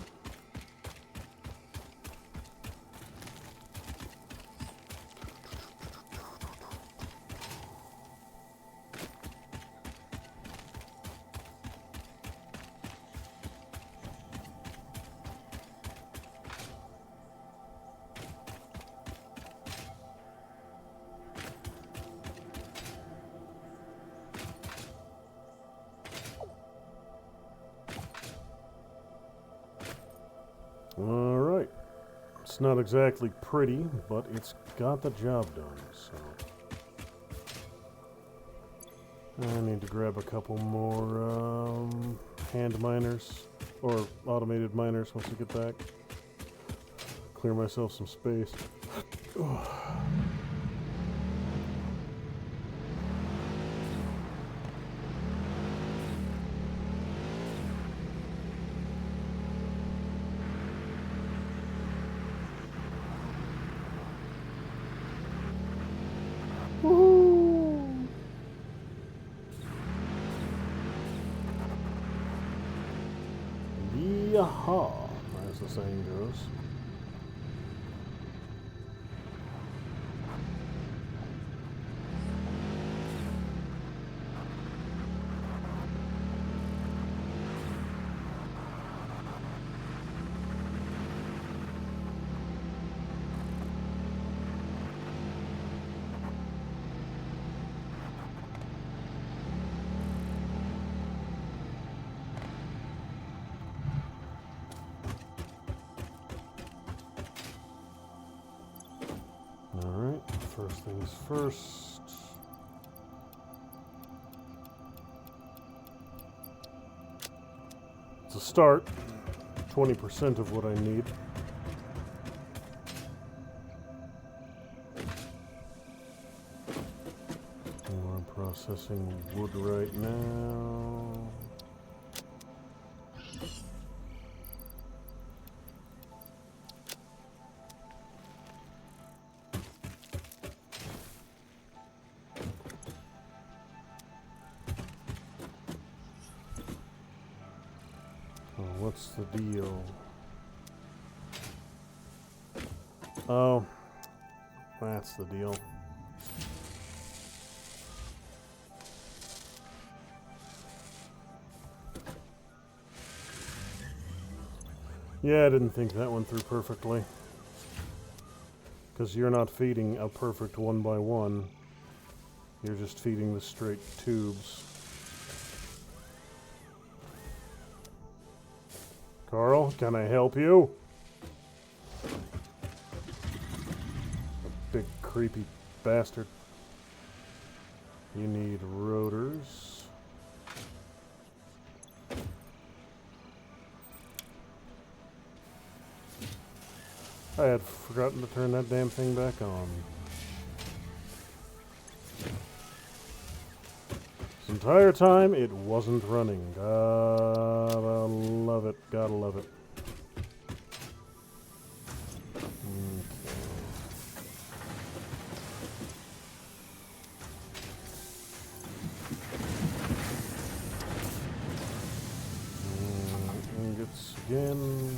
[SPEAKER 1] Alright. It's not exactly pretty, but it's got the job done, so. I need to grab a couple more hand miners, or automated miners once I get back. Clear myself some space. Woohoo! Yeehaw, as the saying goes. Alright, first things first. It's a start. 20% of what I need. Processing wood right now. Oh, what's the deal? Oh, that's the deal. Yeah, I didn't think that went through perfectly. Because you're not feeding a perfect one by one. You're just feeding the straight tubes. Carl, can I help you? Big creepy bastard. You need rotors. I had forgotten to turn that damn thing back on. This entire time, it wasn't running. Gotta love it. Gotta love it. Okay. Ingots again.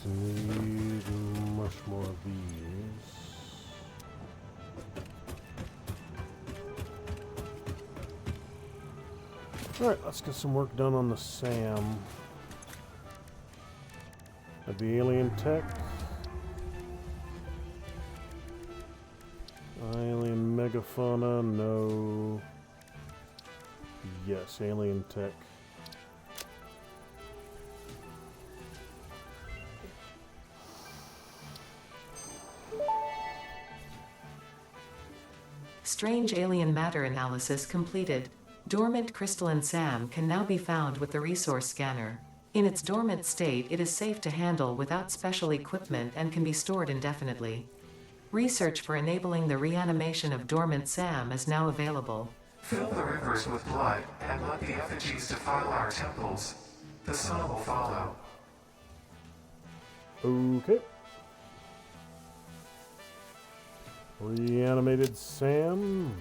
[SPEAKER 1] To need much more of these. Alright, let's get some work done on the SAM. At the alien tech. Alien megafauna, no. Yes, alien tech.
[SPEAKER 2] Strange alien matter analysis completed. Dormant crystalline SAM can now be found with the resource scanner. In its dormant state, it is safe to handle without special equipment and can be stored indefinitely. Research for enabling the reanimation of dormant SAM is now available.
[SPEAKER 3] Fill the rivers with blood and let the effigies defile our temples. The sun will follow.
[SPEAKER 1] Okay. Reanimated SAM.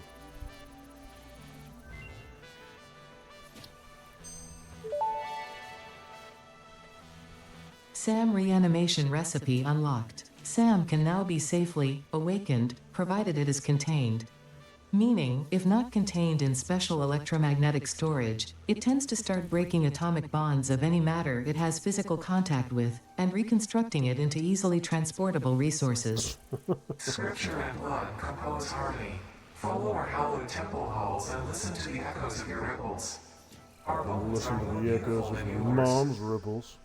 [SPEAKER 2] SAM reanimation recipe unlocked. SAM can now be safely awakened, provided it is contained. Meaning, if not contained in special electromagnetic storage, it tends to start breaking atomic bonds of any matter it has physical contact with, and reconstructing it into easily transportable resources.
[SPEAKER 3] Scripture and blood compose harmony. Follow our hallowed temple halls and listen to the echoes of your ripples. Our bones
[SPEAKER 1] Listen
[SPEAKER 3] are
[SPEAKER 1] to
[SPEAKER 3] more
[SPEAKER 1] the echoes
[SPEAKER 3] beautiful
[SPEAKER 1] of
[SPEAKER 3] than
[SPEAKER 1] your
[SPEAKER 3] yours.
[SPEAKER 1] mom's ripples.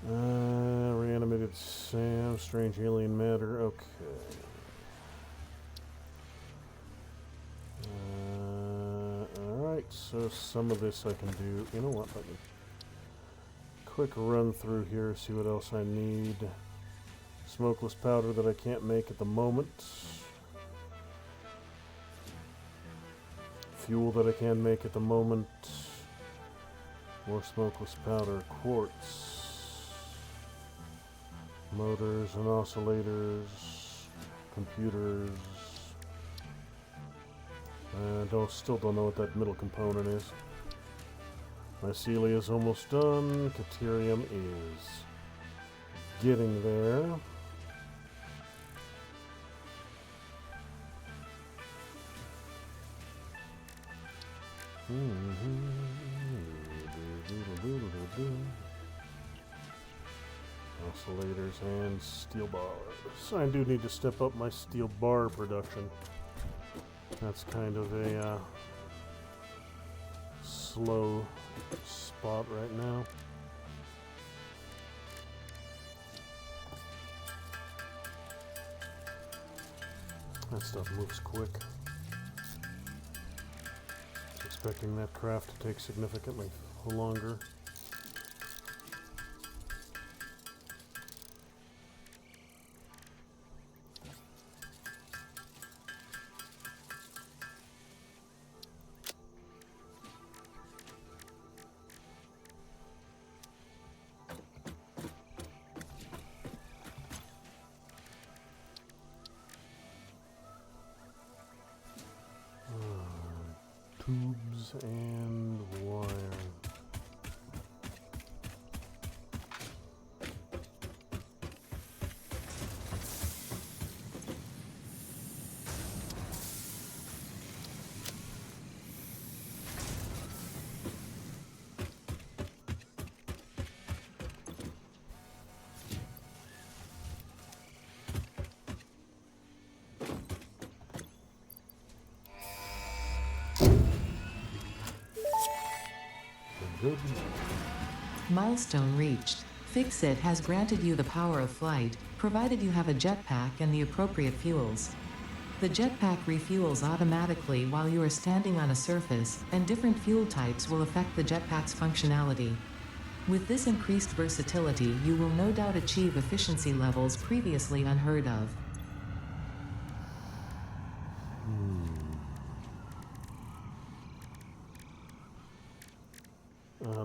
[SPEAKER 1] Reanimated SAM, strange alien matter. Okay. Alright, so some of this I can do. You know what? Let me quick run through here, see what else I need. Smokeless powder that I can't make at the moment. Fuel that I can make at the moment. More smokeless powder. Quartz. Motors and oscillators. Computers. Still don't know what that middle component is. Mycelia is almost done. Caterium is getting there. Oscillators and steel bars. I do need to step up my steel bar production. That's kind of a slow spot right now. That stuff moves quick. Expecting that craft to take significantly longer. Tubes and wire. Good.
[SPEAKER 2] Milestone reached. Fix-It has granted you the power of flight, provided you have a jetpack and the appropriate fuels. The jetpack refuels automatically while you are standing on a surface, and different fuel types will affect the jetpack's functionality. With this increased versatility, you will no doubt achieve efficiency levels previously unheard of.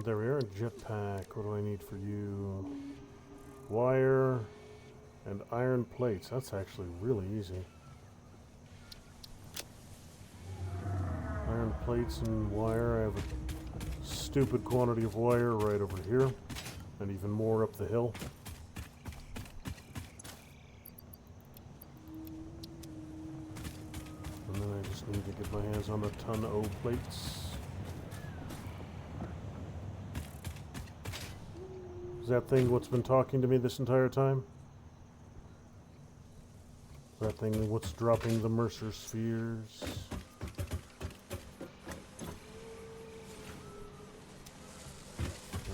[SPEAKER 1] There we are, jetpack. What do I need for you? Wire and iron plates. That's actually really easy. Iron plates and wire. I have a stupid quantity of wire right over here, and even more up the hill. And then I just need to get my hands on a ton of plates. Is that thing what's been talking to me this entire time? That thing what's dropping the Mercer spheres?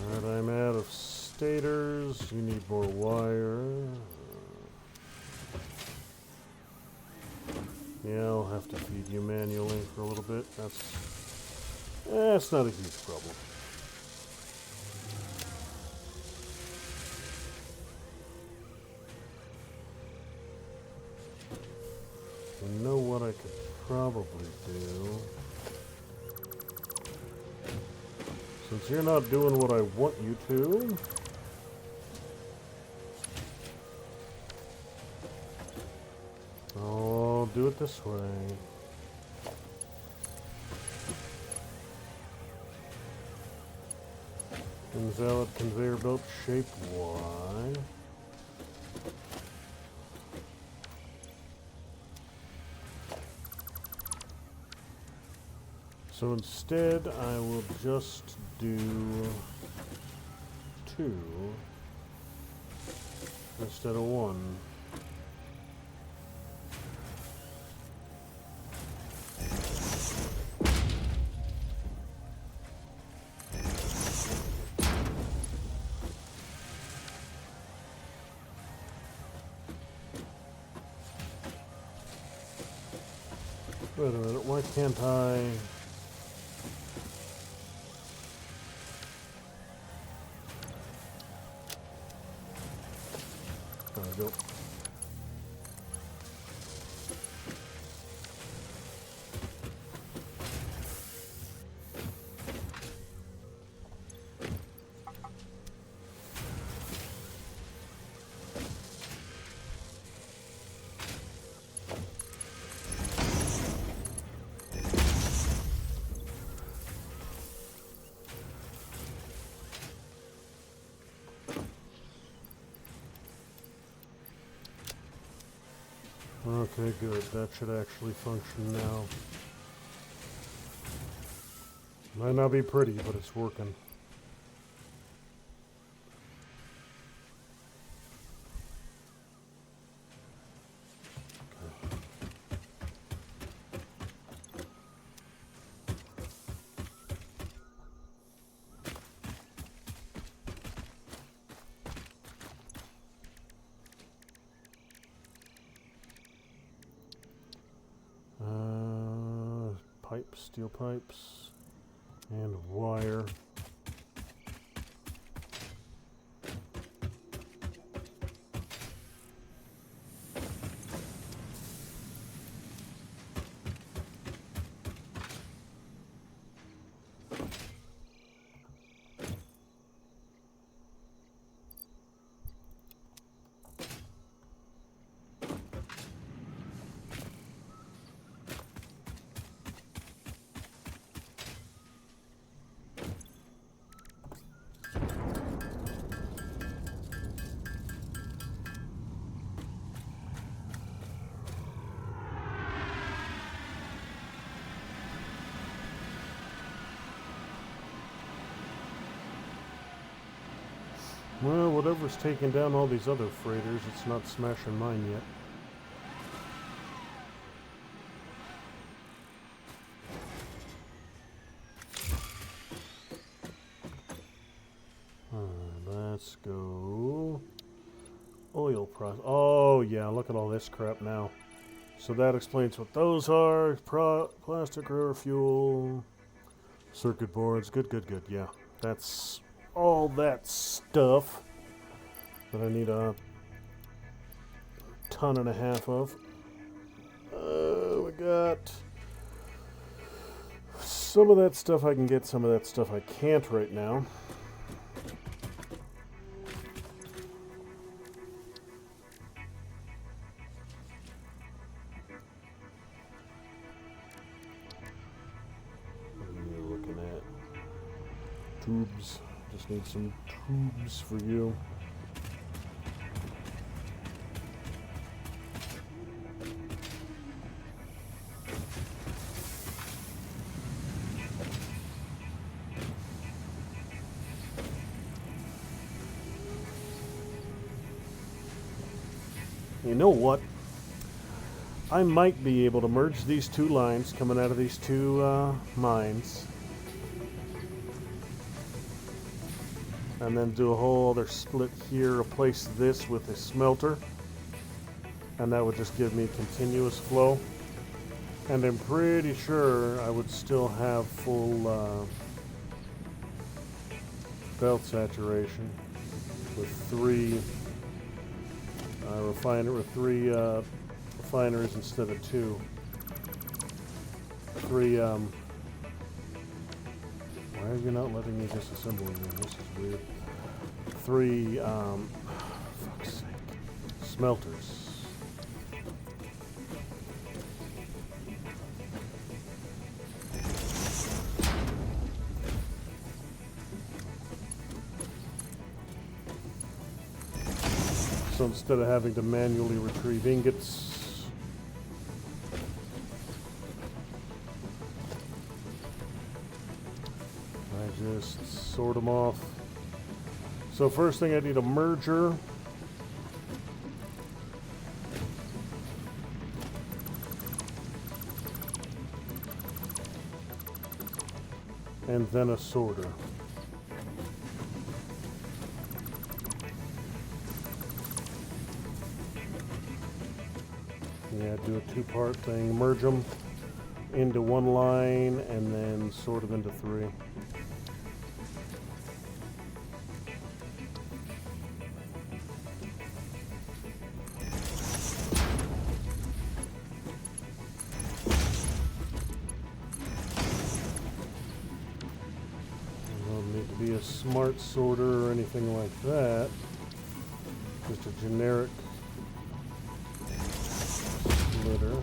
[SPEAKER 1] Alright, I'm out of stators. You need more wire. Yeah, I'll have to feed you manually for a little bit. That's not a huge problem. You know what I could probably do? Since you're not doing what I want you to, I'll do it this way. Invalid conveyor belt shape Y. So instead, I will just do 2 instead of 1. Wait a minute, why can't I... There we go. Okay, good. That should actually function now. Might not be pretty, but it's working. Okay. pipe, steel pipes, and wire. Well, whatever's taking down all these other freighters, it's not smashing mine yet. Let's go. Oil process. Oh, yeah, look at all this crap now. So that explains what those are. Plastic rubber fuel. Circuit boards. Good, good, good. Yeah, that's all that stuff that I need a ton and a half of. We got some of that stuff I can get, some of that stuff I can't right now. What are you looking at? Tubes. Just need some tubes for you. You know what? I might be able to merge these two lines coming out of these two mines. And then do a whole other split here, replace this with a smelter. And that would just give me continuous flow. And I'm pretty sure I would still have full belt saturation with three refineries instead of two. Three, why are you not letting me disassemble them? This is weird. Three, fuck's sake, smelters. So instead of having to manually retrieve ingots, I just sort them off. So first thing, I need a merger. And then a sorter. Yeah, do a two-part thing. Merge them into one line and then sort them into three. Don't need to be a smart sorter or anything like that. Just a generic splitter.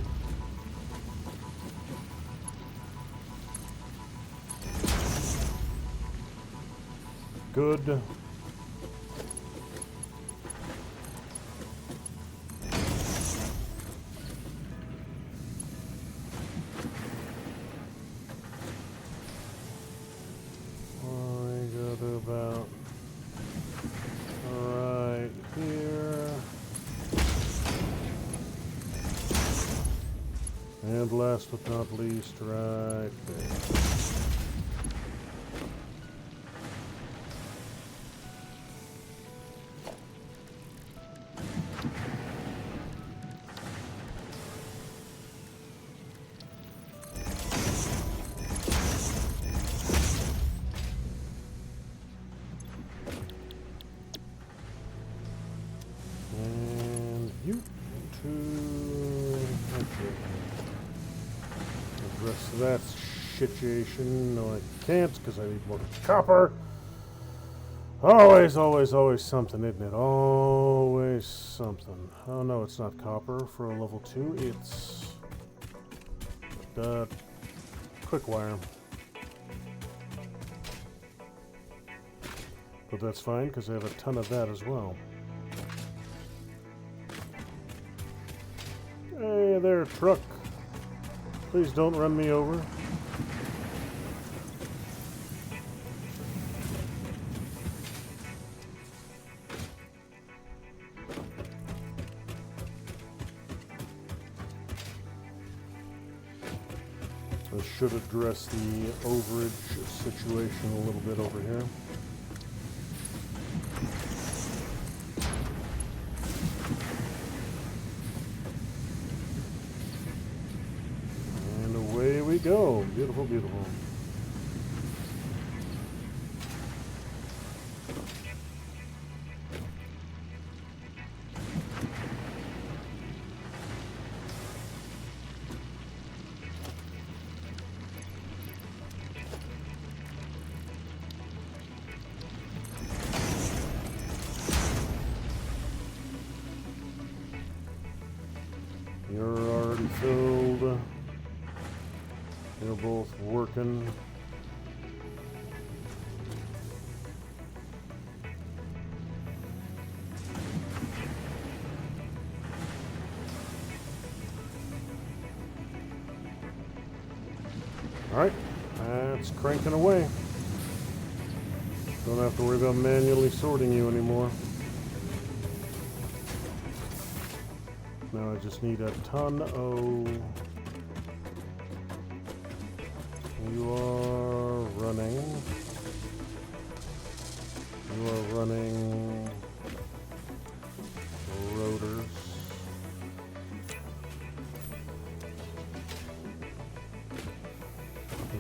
[SPEAKER 1] Good. I got about right here. And last but not least, right there. address that situation. No, I can't because I need more copper. Always, always, always something, isn't it? Always something. Oh no, it's not copper for a level 2. It's quick wire. But that's fine because I have a ton of that as well. Hey there, truck. Please don't run me over. I should address the overage situation a little bit over here. And away we go. Beautiful, beautiful. You're already filled. You're both working. Alright, that's cranking away. Don't have to worry about manually sorting you anymore. Now I just need a ton of... You are running. You are running rotors.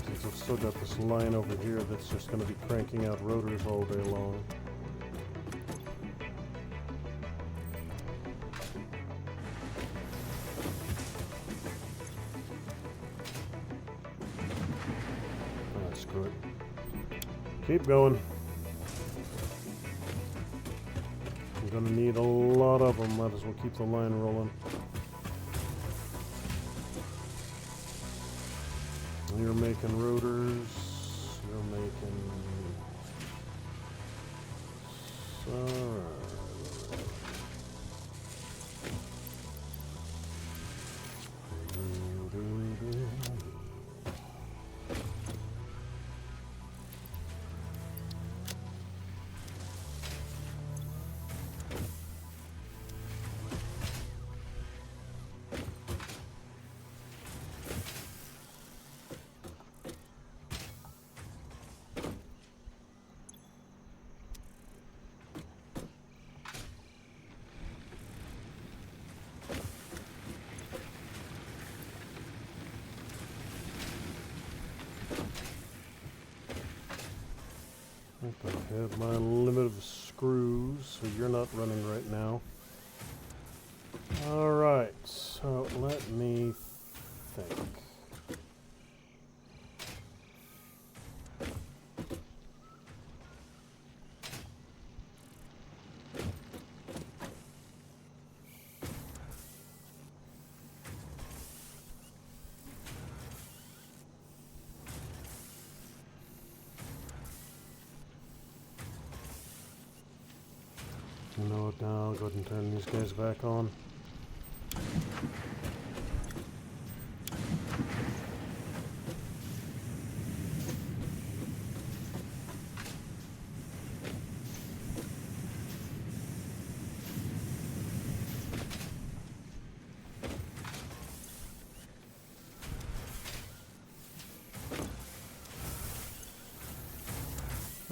[SPEAKER 1] Since I've still got this line over here that's just going to be cranking out rotors all day long. Screw it. Keep going. I'm gonna need a lot of them. Might as well keep the line rolling. You're making rotors. You're making... I have my limit of screws, so you're not running right now. Alright, so let me think. You know what, now I'll go ahead and turn these guys back on.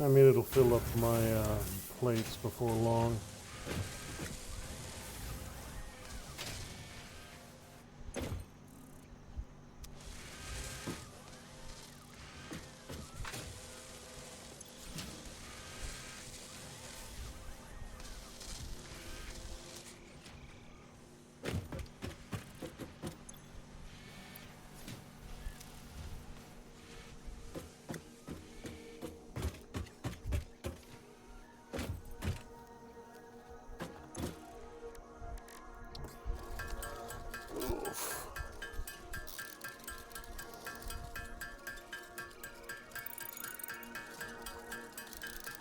[SPEAKER 1] I mean, it'll fill up my plates before long.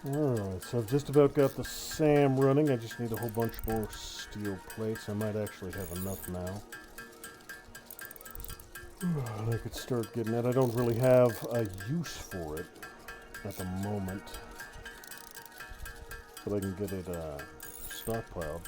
[SPEAKER 1] Alright, so I've just about got the SAM running. I just need a whole bunch more steel plates. I might actually have enough now. I could start getting it. I don't really have a use for it at the moment. But I can get it stockpiled.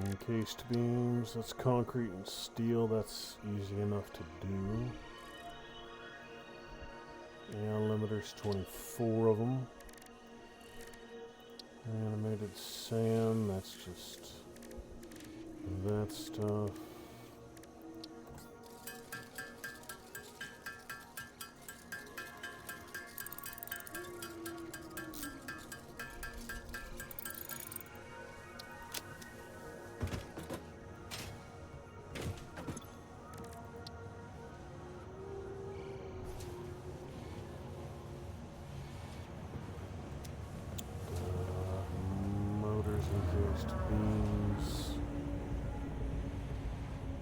[SPEAKER 1] Encased beams, that's concrete and steel, that's easy enough to do. Yeah, limiters, 24 of them. Animated sand, that's just that stuff. Beams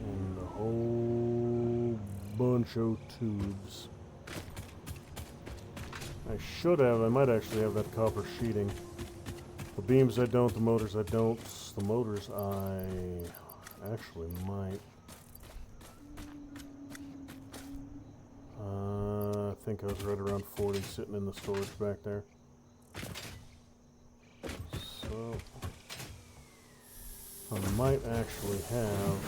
[SPEAKER 1] and a whole bunch of tubes. I might actually have that copper sheeting. The beams I don't, the motors I don't. The motors I actually might. I think I was right around 40 sitting in the storage back there. So I might actually have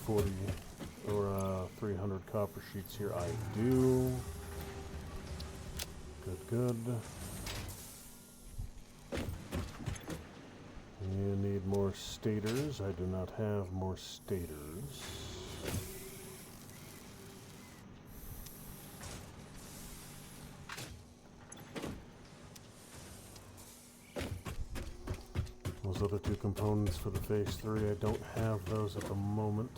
[SPEAKER 1] 40 or 300 copper sheets here. I do. Good. You need more stators. I do not have more stators. Those other two components for the phase 3, I don't have those at the moment.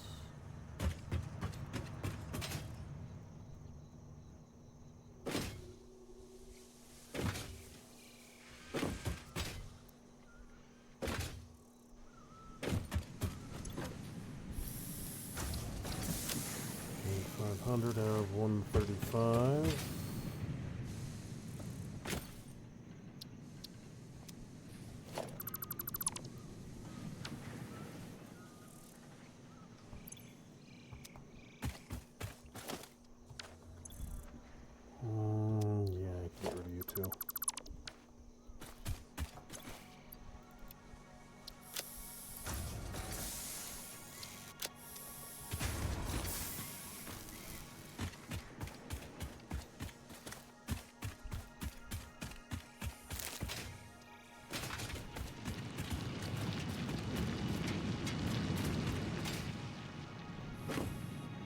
[SPEAKER 1] $500 out of 135. Yeah, I can get rid of you too.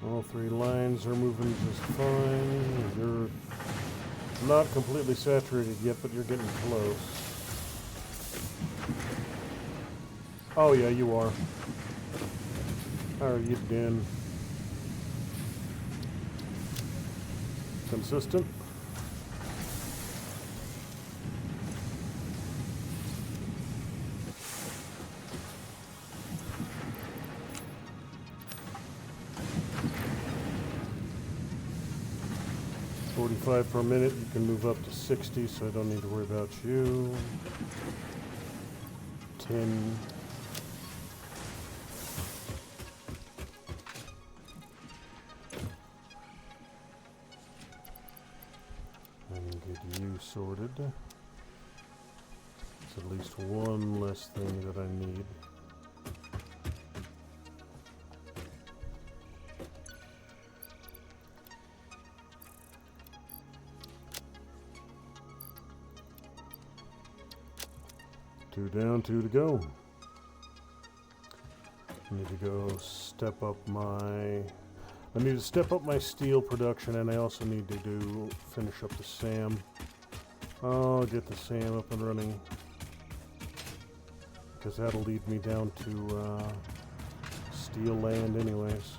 [SPEAKER 1] All three lines are moving just fine. You're not completely saturated yet, but you're getting close. Oh yeah, you are. How are you doing? Consistent? $45 per minute. You can move up to 60, so I don't need to worry about you. 10. And get you sorted. It's at least one less thing that I need. Two down, two to go. I need to go step up my... I need to step up my steel production, and I also need to finish up the SAM. I'll get the SAM up and running, because that'll lead me down to steel land anyways.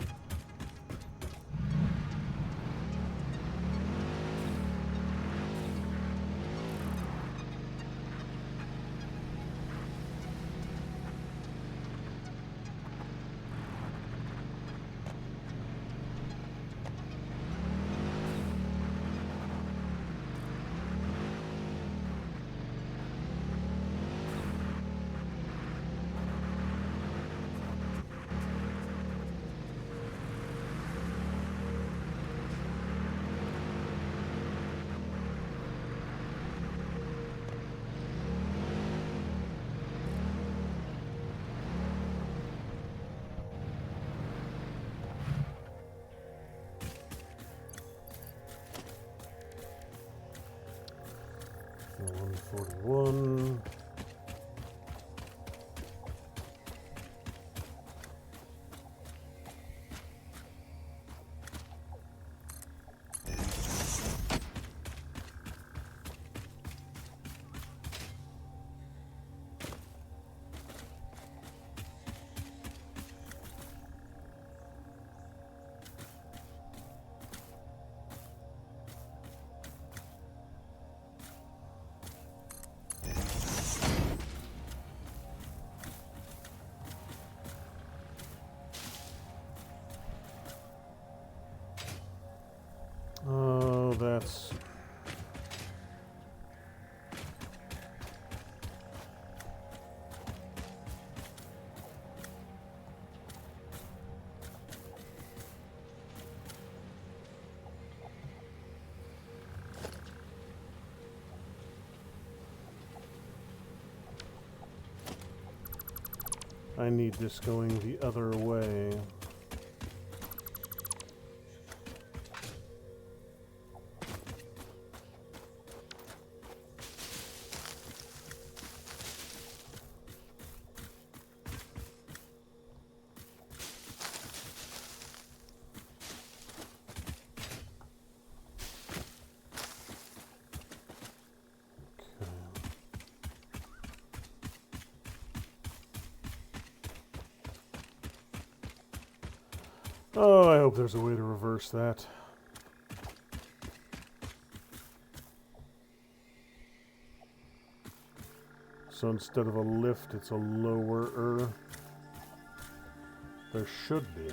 [SPEAKER 1] that's... I need this going the other way. Oh, I hope there's a way to reverse that. So instead of a lift, it's a lowerer. There should be.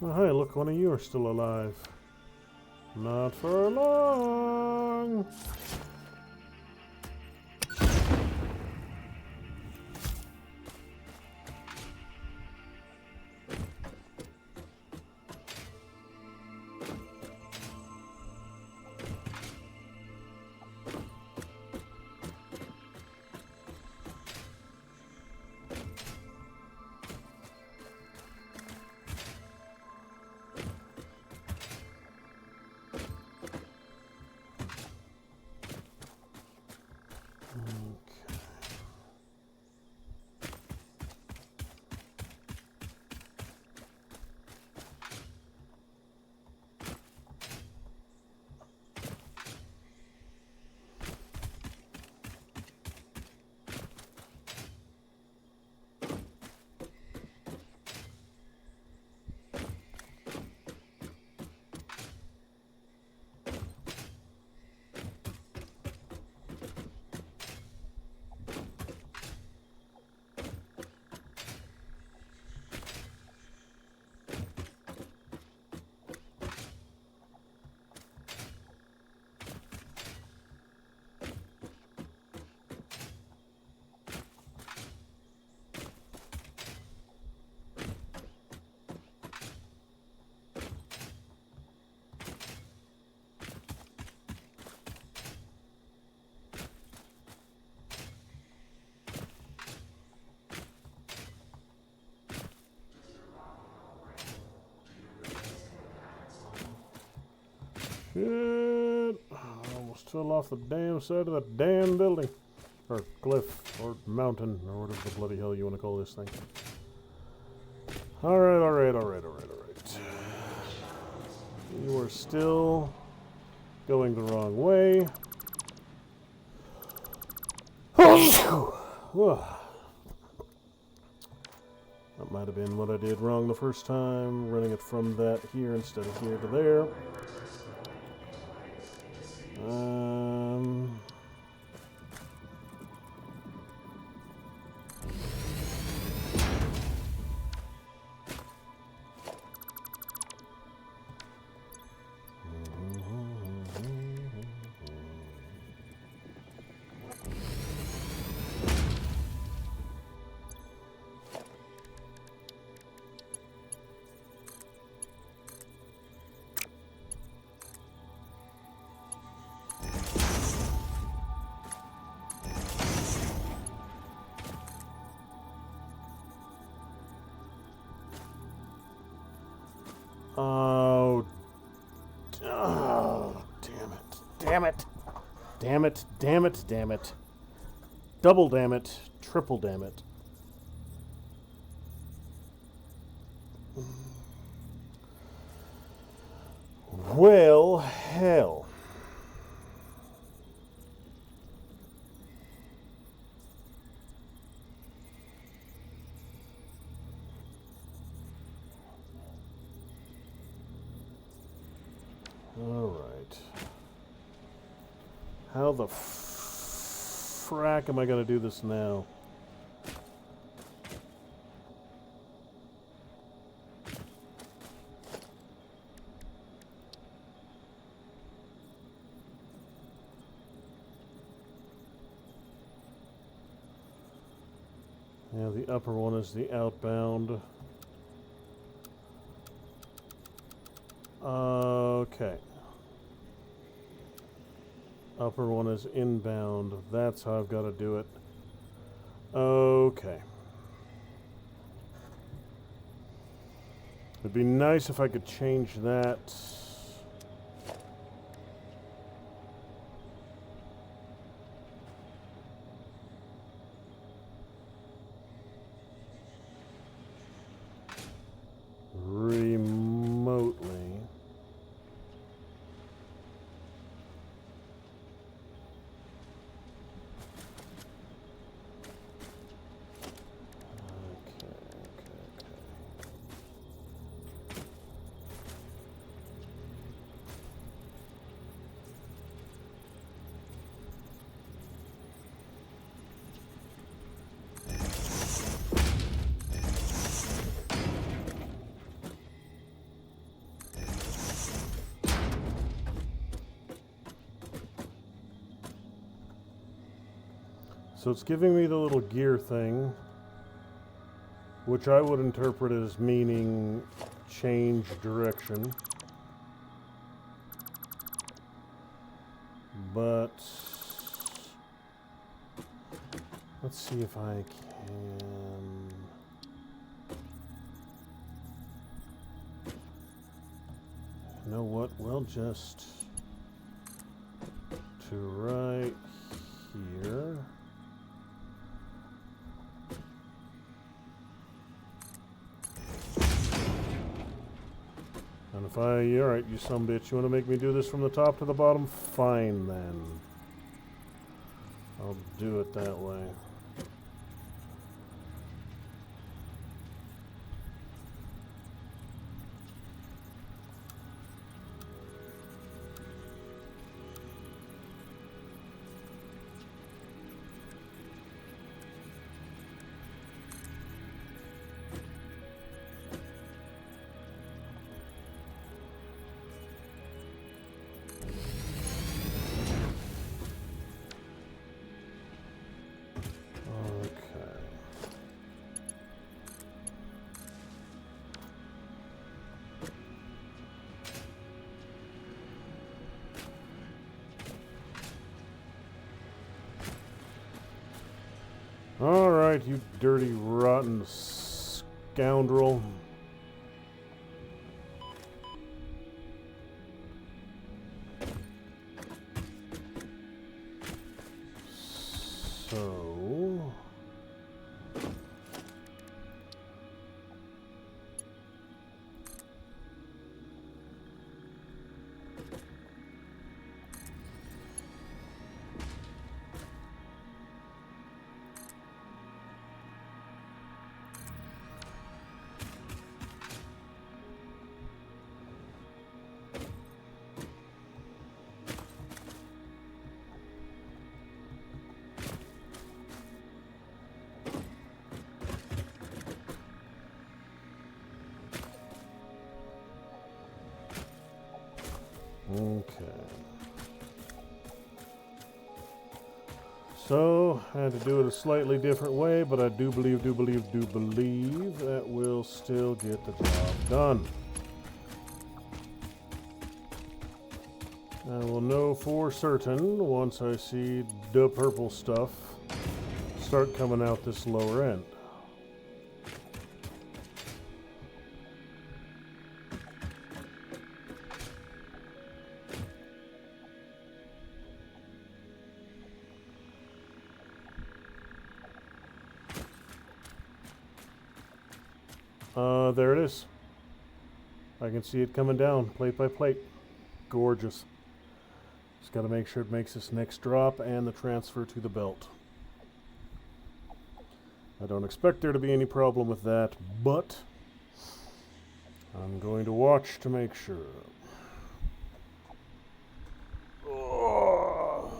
[SPEAKER 1] Oh, hey, look, one of you are still alive. Not for long. Shit. I almost fell off the damn side of that damn building. Or cliff, or mountain, or whatever the bloody hell you want to call this thing. Alright, alright, alright, alright, alright. You are still going the wrong way. That might have been what I did wrong the first time, running it from that here instead of here to there. Oh, damn it. Damn it. Damn it, damn it, damn it. Double damn it, triple damn it. Well, hell. How the frack am I going to do this now? Yeah, the upper one is the outbound. Okay. Upper one is inbound. That's how I've got to do it. Okay. It'd be nice if I could change that. Remotely. So it's giving me the little gear thing, which I would interpret as meaning change direction. But let's see if I can. You know what? We'll just to right here. And if alright, you sumbitch, you want to make me do this from the top to the bottom? Fine then. I'll do it that way. Alright, you dirty, rotten scoundrel. So... Okay. So, I had to do it a slightly different way, but I do believe that will still get the job done. I will know for certain once I see the purple stuff start coming out this lower end. There it is. I can see it coming down, plate by plate. Gorgeous. Just got to make sure it makes this next drop and the transfer to the belt. I don't expect there to be any problem with that, but I'm going to watch to make sure. Oh.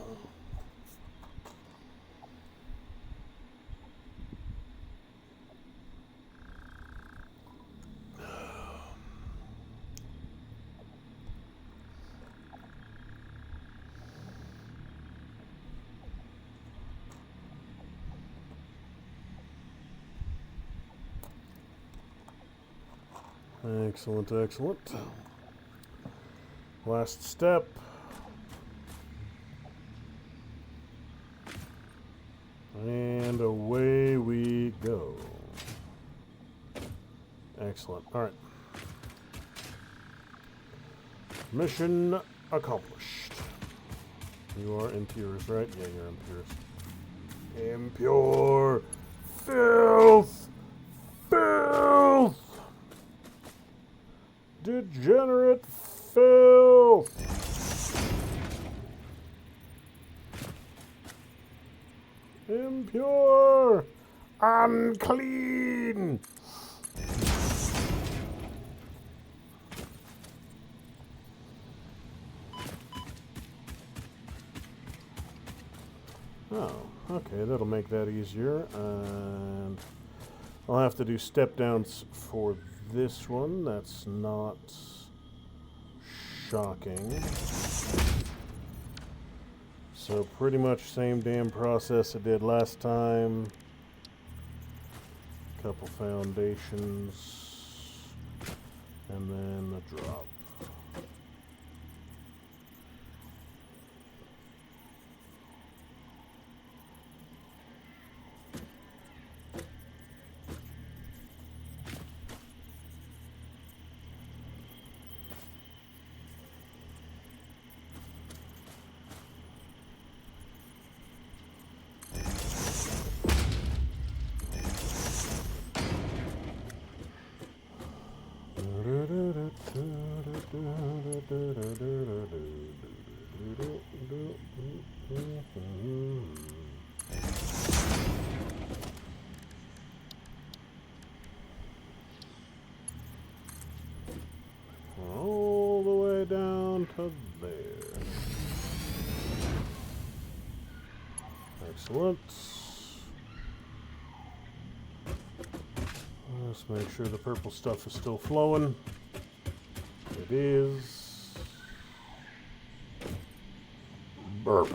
[SPEAKER 1] Excellent, excellent. Last step. And away we go. Excellent. All right. Mission accomplished. You are impures, right? Yeah, you're impures. Impure filth! Filth! Degenerate filth! Impure! Unclean! Oh, okay, that'll make that easier. And I'll have to do step downs for this one. That's not shocking. So pretty much same damn process I did last time. Couple foundations. And then a drop. All the way down to there. Excellent. Let's make sure the purple stuff is still flowing. It is. Burp.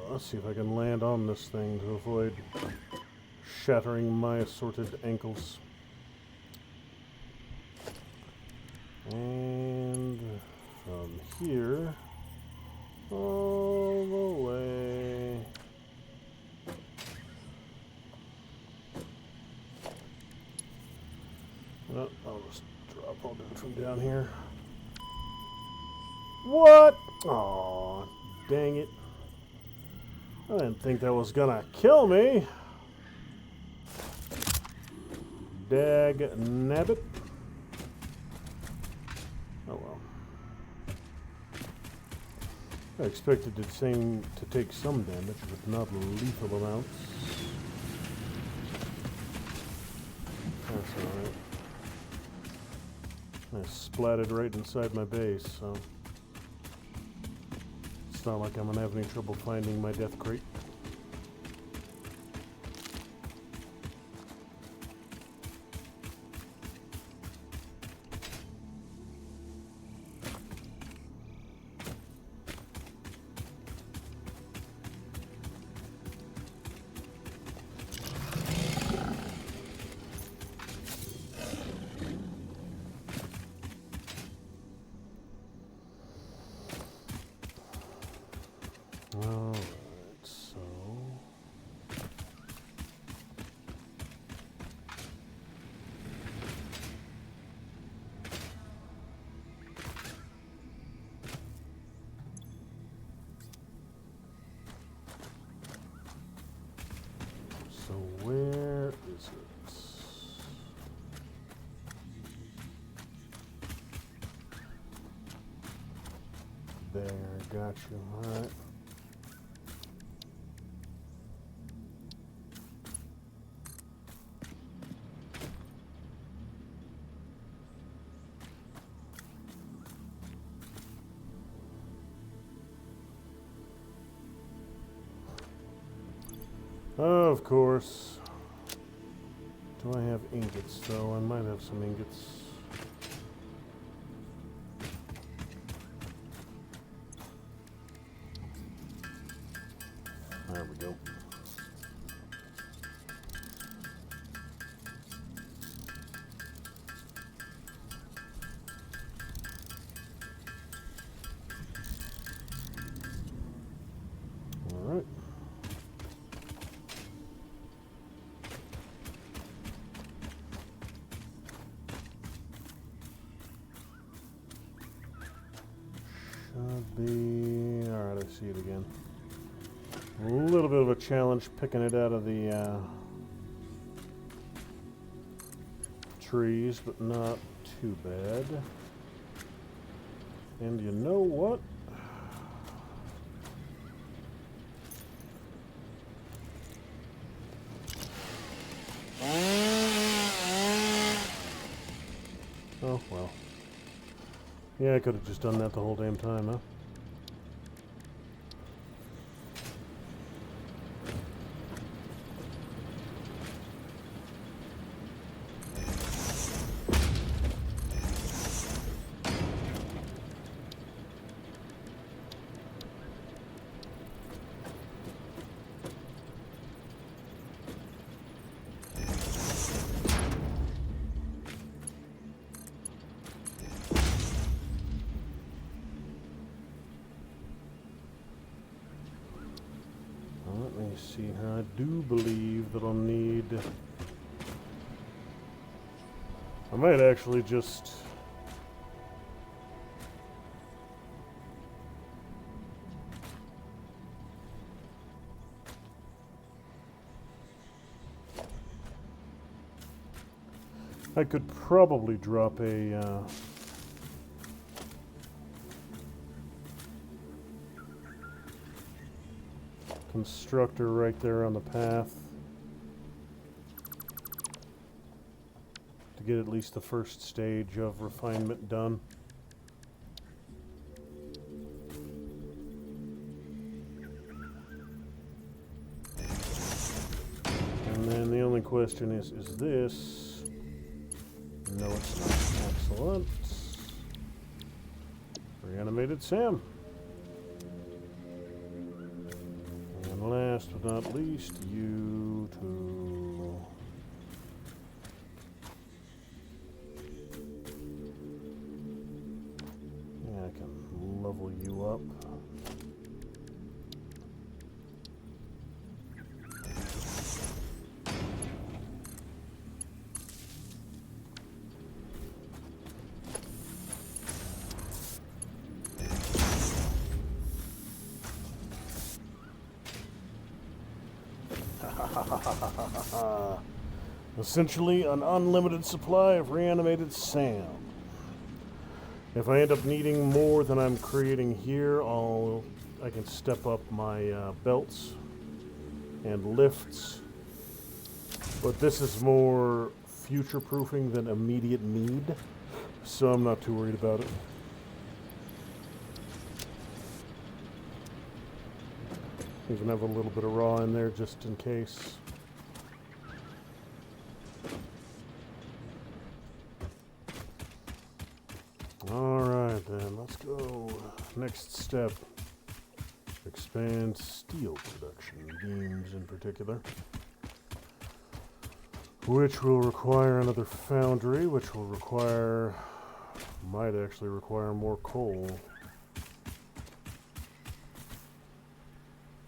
[SPEAKER 1] Let's see if I can land on this thing to avoid shattering my assorted ankles. And from here, all the way. Oh, I'll just drop. I'll do it from down here. What? Aw, dang it. I didn't think that was gonna kill me. Dag nabbit. Oh well. I expected the same to take some damage, but not lethal amounts. That's alright. I splatted right inside my base, so it's not like I'm gonna have any trouble finding my death crate. Alright, so where is it? There, got you. Alright. Of course. Do I have ingots, though? I might have some ingots. There we go. All right. Should be... Alright, I see it again. A little bit of a challenge picking it out of the trees, but not too bad. And you know what? Oh, well. Yeah, I could have just done that the whole damn time, huh? Let me see here. I do believe that I'll need... I might actually just... I could probably drop a... constructor right there on the path to get at least the first stage of refinement done. And then the only question is this? No, it's not. Excellent. Reanimated Sam. Last but not least, you two. Yeah, I can level you up. Essentially, an unlimited supply of reanimated Sam. If I end up needing more than I'm creating here, I can step up my belts and lifts. But this is more future-proofing than immediate need, so I'm not too worried about it. Even have a little bit of raw in there just in case. Alright then, let's go. Next step. Expand steel production, beams in particular. Which will require another foundry, which will require... might actually require more coal.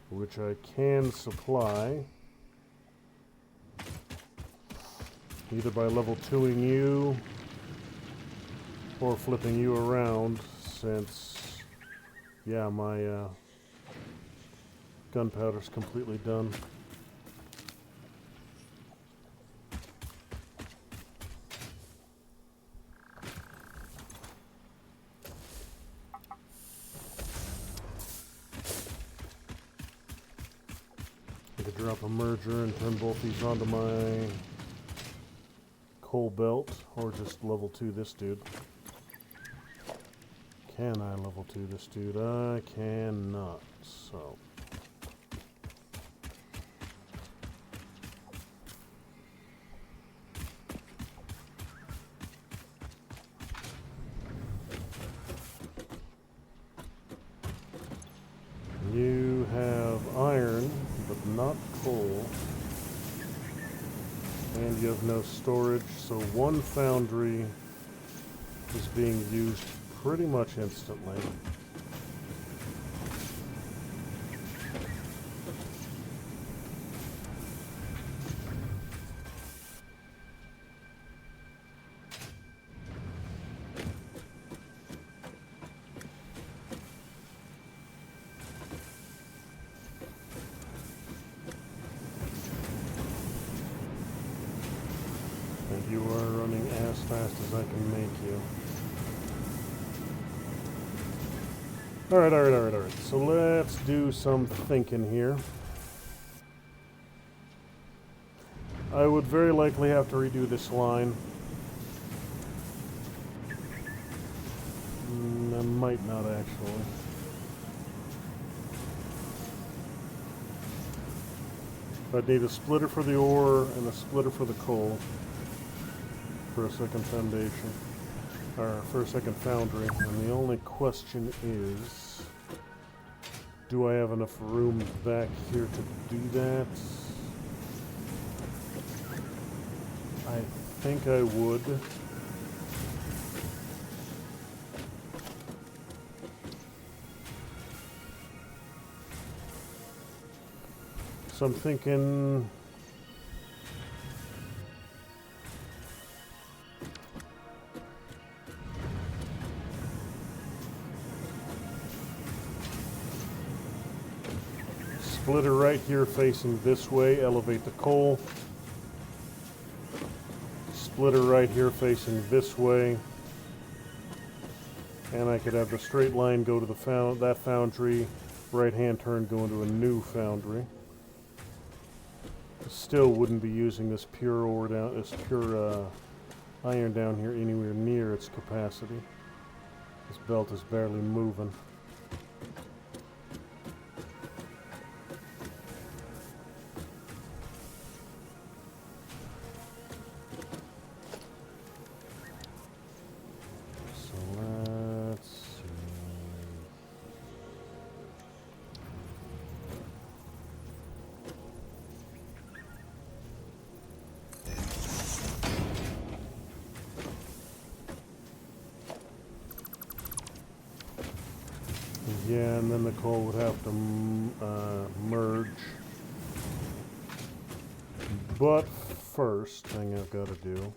[SPEAKER 1] Which I can supply. Either by level 2ing you, or flipping you around, since, yeah, my gunpowder's completely done. I could drop a merger and turn both these onto my coal belt, or just level 2 this dude. Can I level 2 this dude? I cannot, so. You have iron. not coal. And you have no storage, so one foundry is being used pretty much instantly. And you are running as fast as I can make you. Alright. So let's do some thinking here. I would very likely have to redo this line. I might not actually. I'd need a splitter for the ore and a splitter for the coal for a second foundation. Or for a second foundry. And the only question is, do I have enough room back here to do that? I think I would. So I'm thinking splitter right here facing this way, elevate the coal. Splitter right here facing this way. And I could have the straight line go to the that foundry, right hand turn go into a new foundry. Still wouldn't be using this pure ore down, this pure iron down here anywhere near its capacity. This belt is barely moving. So let's see. Yeah, and then the coal would have to merge. But first thing I've got to do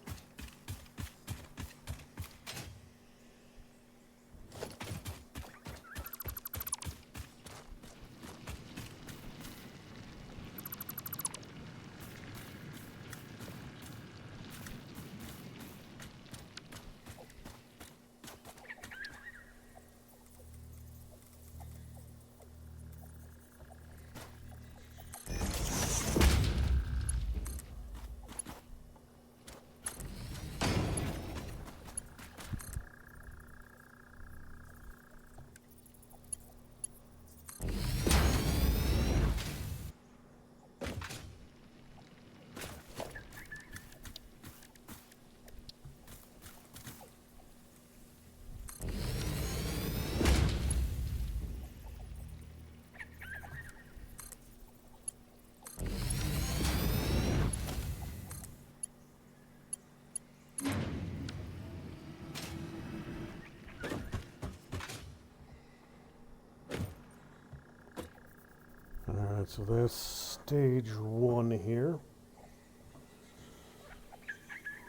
[SPEAKER 1] Alright, so that's stage 1 here.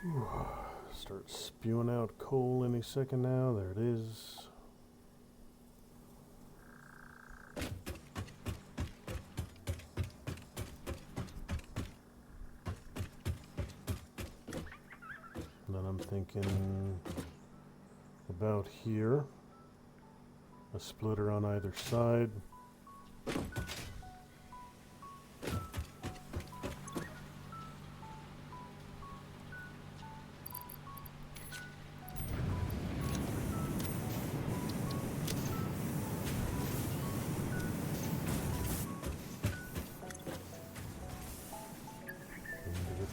[SPEAKER 1] Whew. Start spewing out coal any second now. There it is. And then I'm thinking about here. A splitter on either side.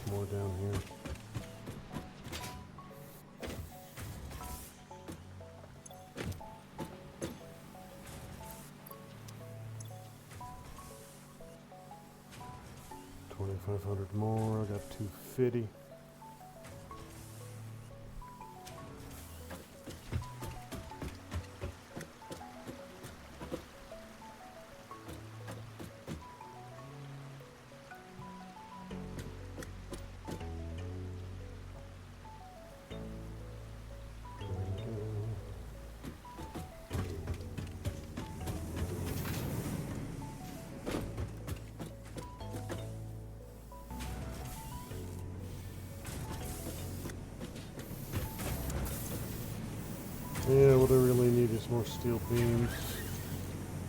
[SPEAKER 1] More down here. 2,500 more. I got 250. Yeah, what I really need is more steel beams.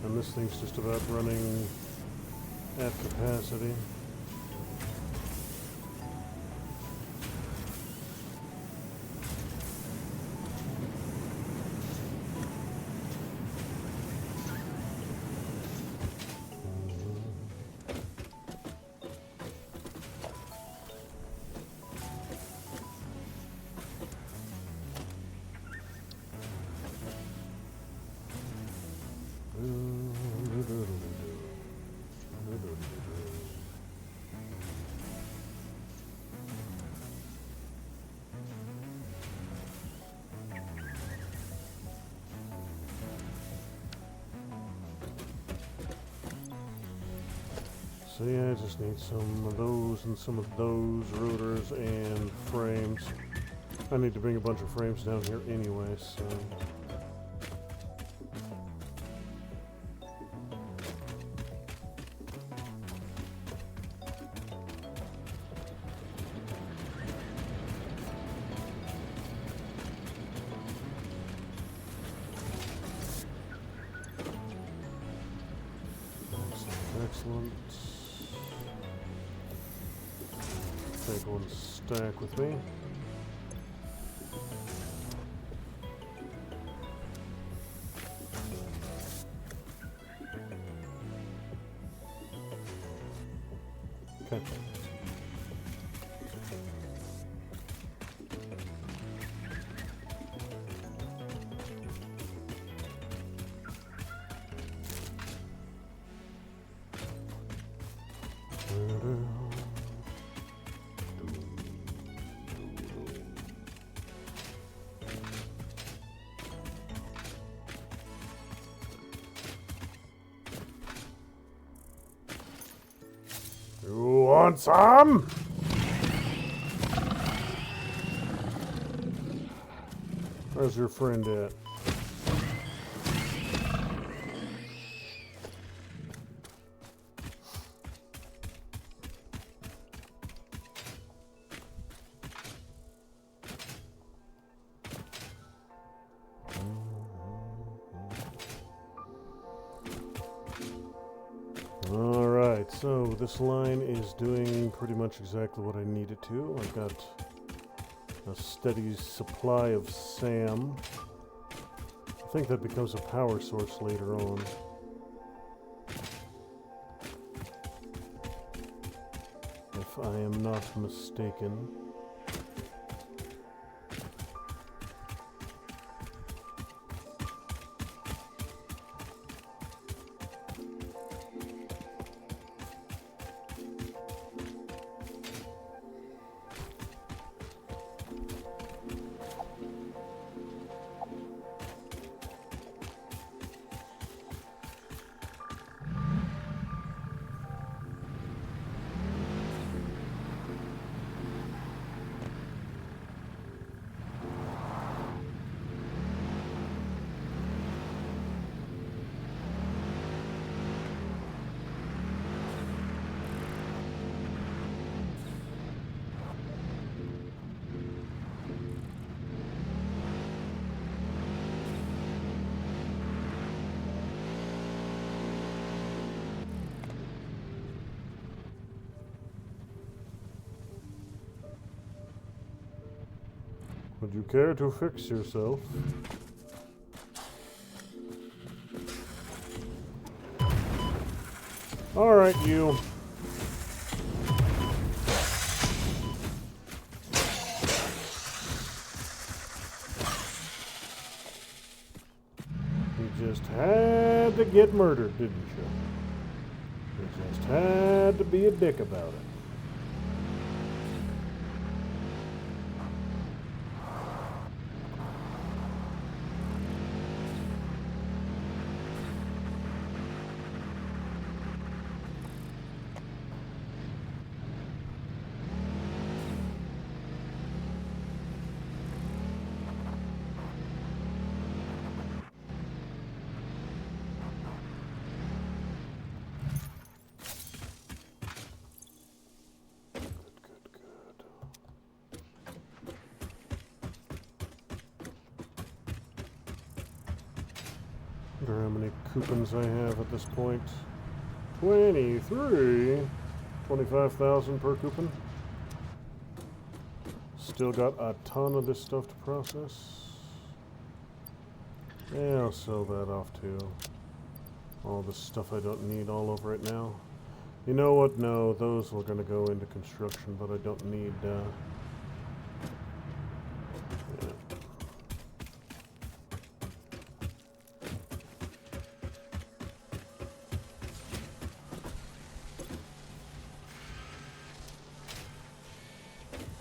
[SPEAKER 1] And this thing's just about running at capacity. So yeah, I just need some of those and some of those rotors and frames. I need to bring a bunch of frames down here anyway, so... Excellent. Take one stack with me. Okay. You want some? Where's your friend at? Alright, so this line is doing pretty much exactly what I need it to. I've got a steady supply of SAM. I think that becomes a power source later on. If I am not mistaken. Would you care to fix yourself? Alright, you. You just to get murdered, didn't you? You just had to be a dick about it. Wonder how many coupons I have at this point. 23. 25,000 per coupon. Still got a ton of this stuff to process. Yeah, I'll sell that off too. All this stuff I don't need all over it now. You know what? No, those are going to go into construction, but I don't need... yeah.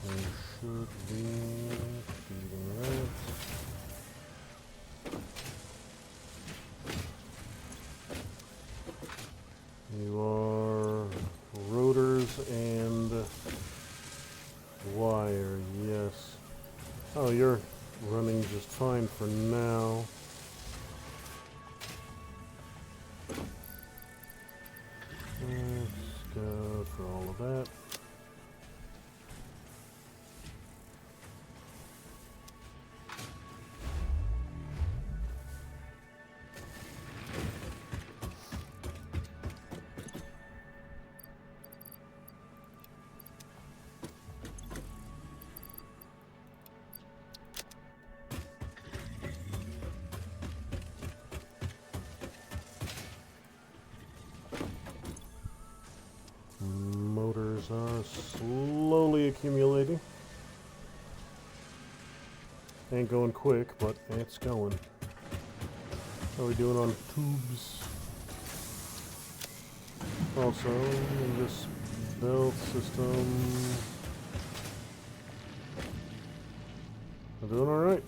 [SPEAKER 1] I should be feeding that. You are rotors and wire, yes. Oh, you're running just fine for now. Let's go for all of that. Motors are slowly accumulating. Ain't going quick, but it's going. How are we doing on tubes? Also, in this belt system, we're doing alright.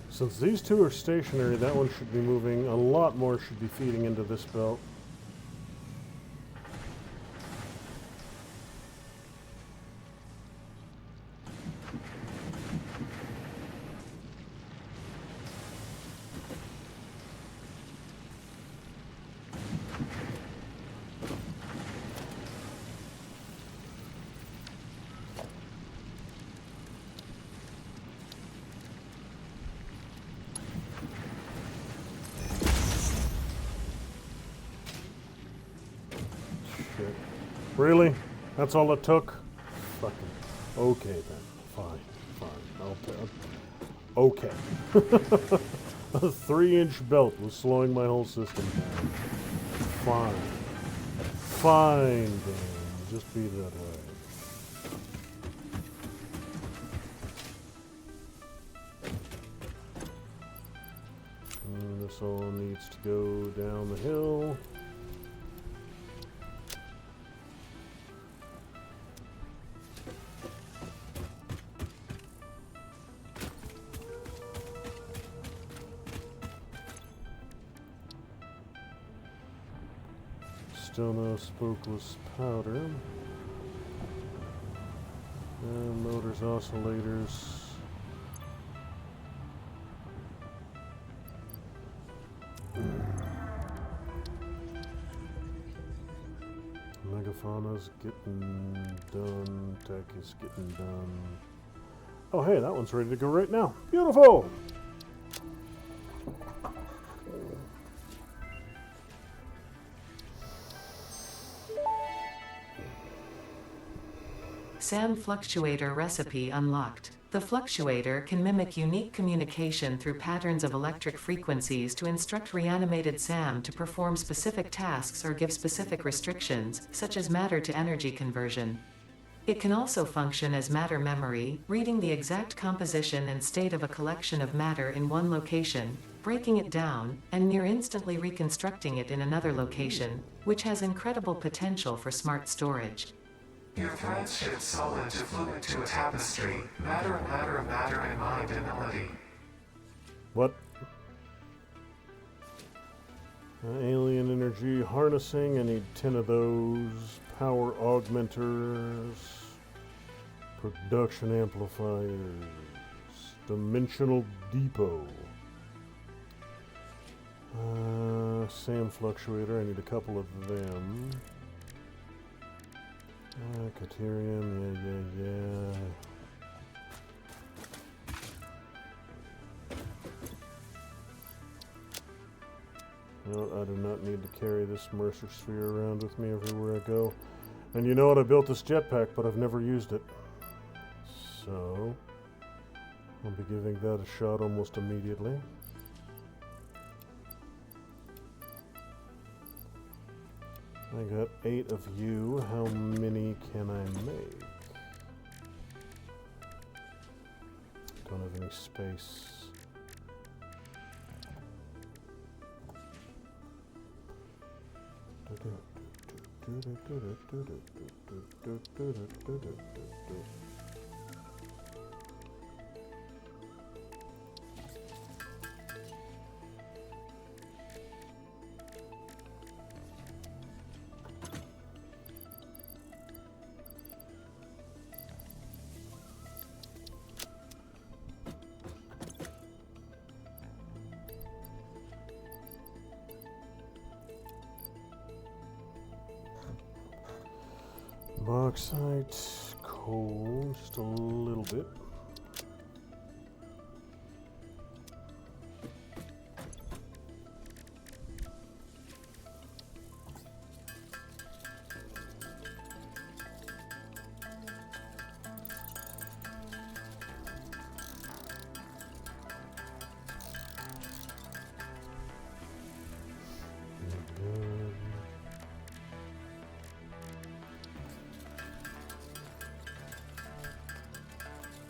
[SPEAKER 1] Since these two are stationary, that one should be moving. A lot more should be feeding into this belt. Shit. Really? That's all it took? Fucking. Okay then. Fine. Okay. A 3-inch belt was slowing my whole system down. Fine. Fine, Dan. Just be that way. And this all needs to go down the hill. Still no spokeless powder. And motors, oscillators. Megafauna's getting done. Tech is getting done. Oh hey, that one's ready to go right now. Beautiful!
[SPEAKER 2] SAM fluctuator recipe unlocked. The fluctuator can mimic unique communication through patterns of electric frequencies to instruct reanimated SAM to perform specific tasks or give specific restrictions, such as matter to energy conversion. It can also function as matter memory, reading the exact composition and state of a collection of matter in one location, breaking it down, and near instantly reconstructing it in another location, which has incredible potential for smart storage.
[SPEAKER 3] Your threads shift solid to fluid to a tapestry, matter and mind and melody.
[SPEAKER 1] What? Alien energy harnessing. I need 10 of those. Power augmenters. Production amplifiers. Dimensional depot. SAM fluctuator. I need a couple of them. Caterium, yeah. No, I do not need to carry this Mercer sphere around with me everywhere I go. And you know what? I built this jetpack, but I've never used it. So, I'll be giving that a shot almost immediately. I got 8 of you. How many can I make? Don't have any space. Bauxite, coal, just a little bit.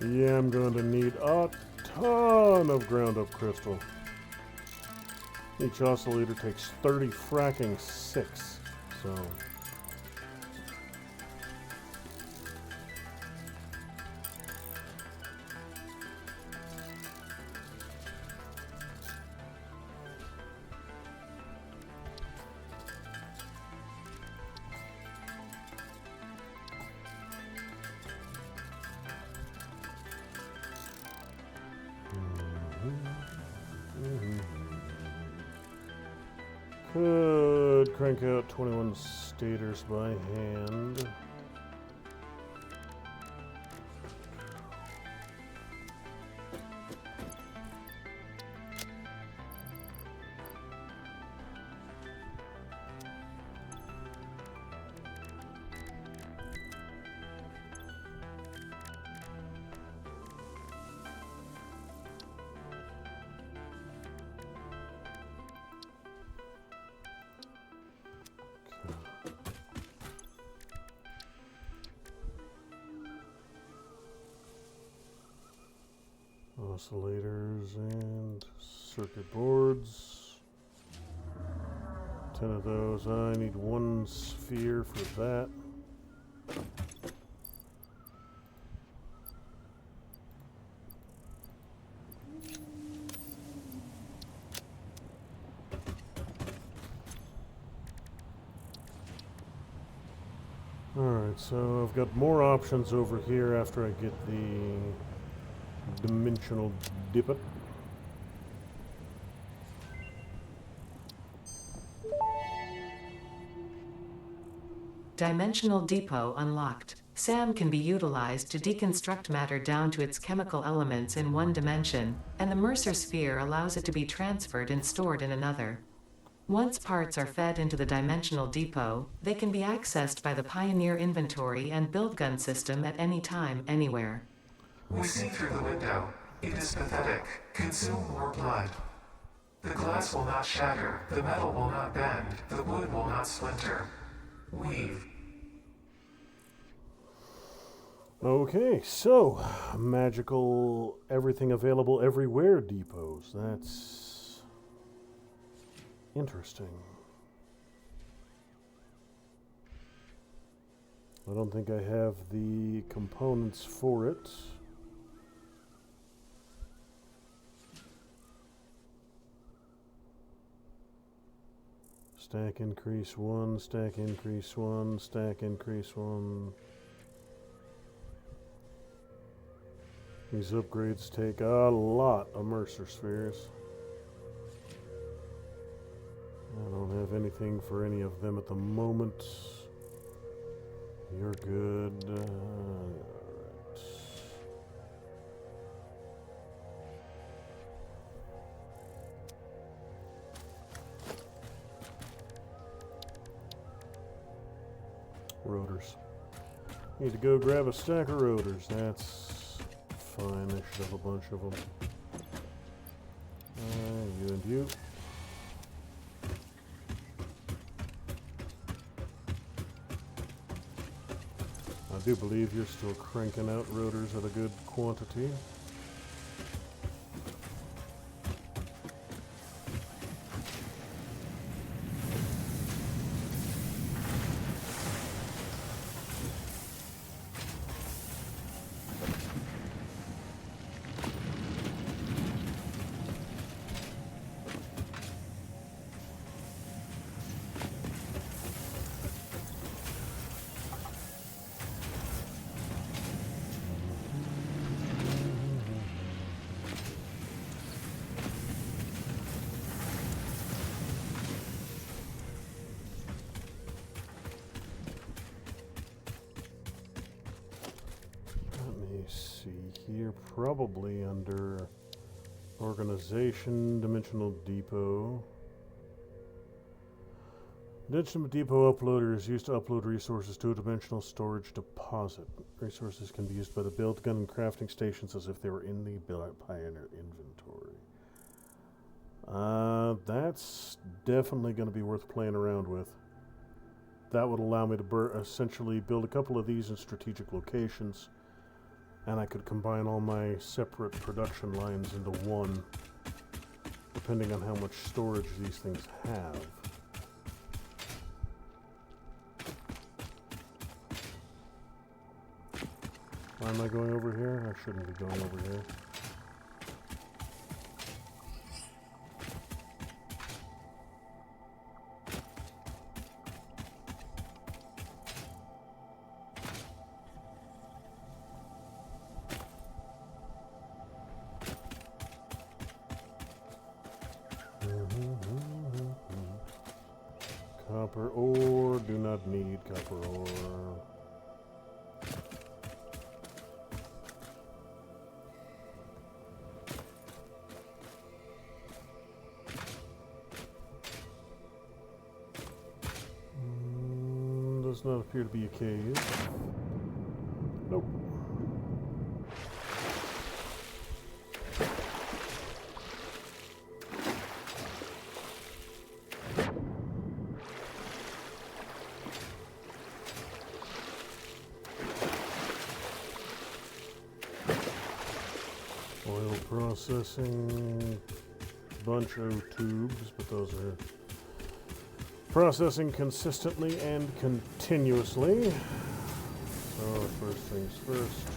[SPEAKER 1] Yeah, I'm going to need a ton of ground up crystal. Each oscillator takes 30 fracking 6, so... Could crank out 21 stators by hand. Oscillators and circuit boards. 10 of those. I need 1 sphere for that. Alright, so I've got more options over here after I get the dimensional dipper.
[SPEAKER 2] Dimensional depot unlocked. SAM can be utilized to deconstruct matter down to its chemical elements in one dimension, and the Mercer sphere allows it to be transferred and stored in another. Once parts are fed into the dimensional depot, they can be accessed by the Pioneer inventory and build gun system at any time, anywhere.
[SPEAKER 3] We see through the window. It is pathetic. Consume more blood. The glass will not shatter, the metal will not bend, the wood will not splinter. Weave.
[SPEAKER 1] Okay, so magical everything available everywhere depots. That's interesting. I don't think I have the components for it. Stack increase 1, stack increase 1, stack increase 1. These upgrades take a lot of Mercer spheres. I don't have anything for any of them at the moment. You're good. Alright. Rotors. Need to go grab a stack of rotors. That's fine. I should have a bunch of them. You and you. I do believe you're still cranking out rotors at a good quantity. Here, probably under Organization, Dimensional Depot. Dimensional Depot uploader is used to upload resources to a dimensional storage deposit. Resources can be used by the build gun and crafting stations as if they were in the Pioneer inventory. That's definitely going to be worth playing around with. That would allow me to essentially build a couple of these in strategic locations. And I could combine all my separate production lines into one, depending on how much storage these things have. Why am I going over here? I shouldn't be going over here. Copper ore, do not need copper ore. Does not appear to be a cave. Nope. Oil processing, bunch of tubes, but those are processing consistently and continuously. So first things first.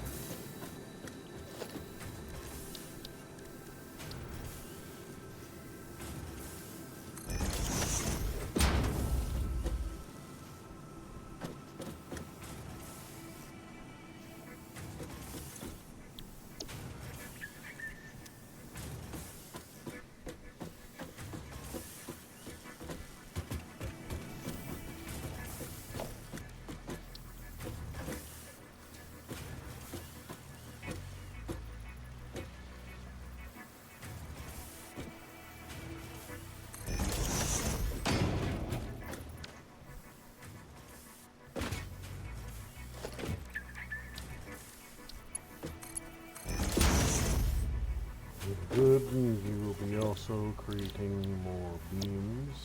[SPEAKER 1] Good, and you will be also creating more beams.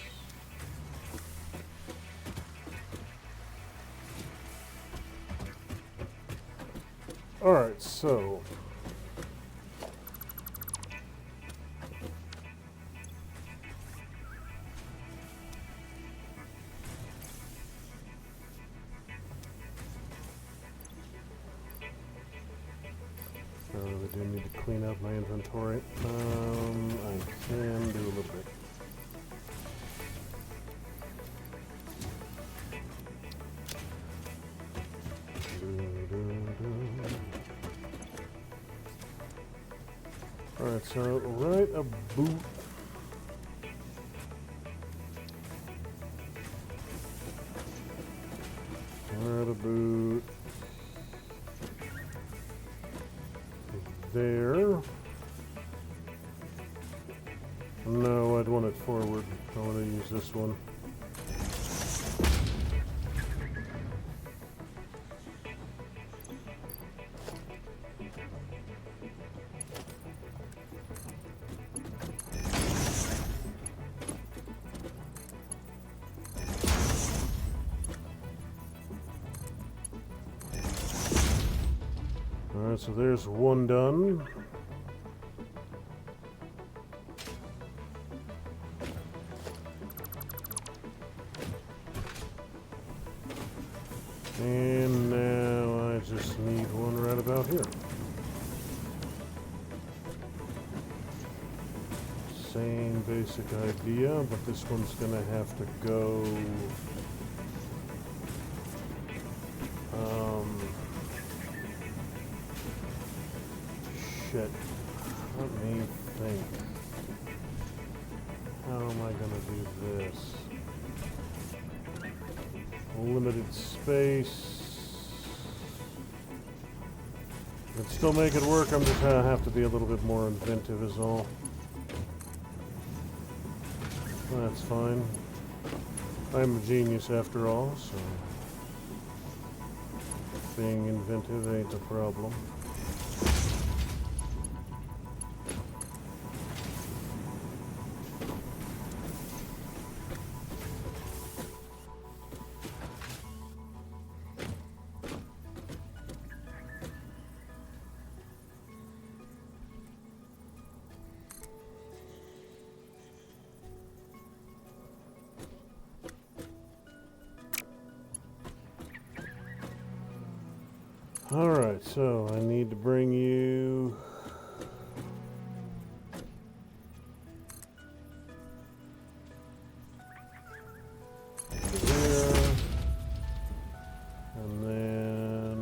[SPEAKER 1] Alright, so I do need to clean up my inventory. I can do a little bit. Alright, so right about Right about there. No, I'd want it forward. I want to use this one. Alright, so there's one done. And now I just need one right about here. Same basic idea, but this one's gonna have to go shit. Let me think. How am I gonna do this? Limited space. I can still make it work, I'm just gonna have to be a little bit more inventive is all. That's fine. I'm a genius after all, so being inventive ain't a problem. Alright, so I need to bring you to there, and then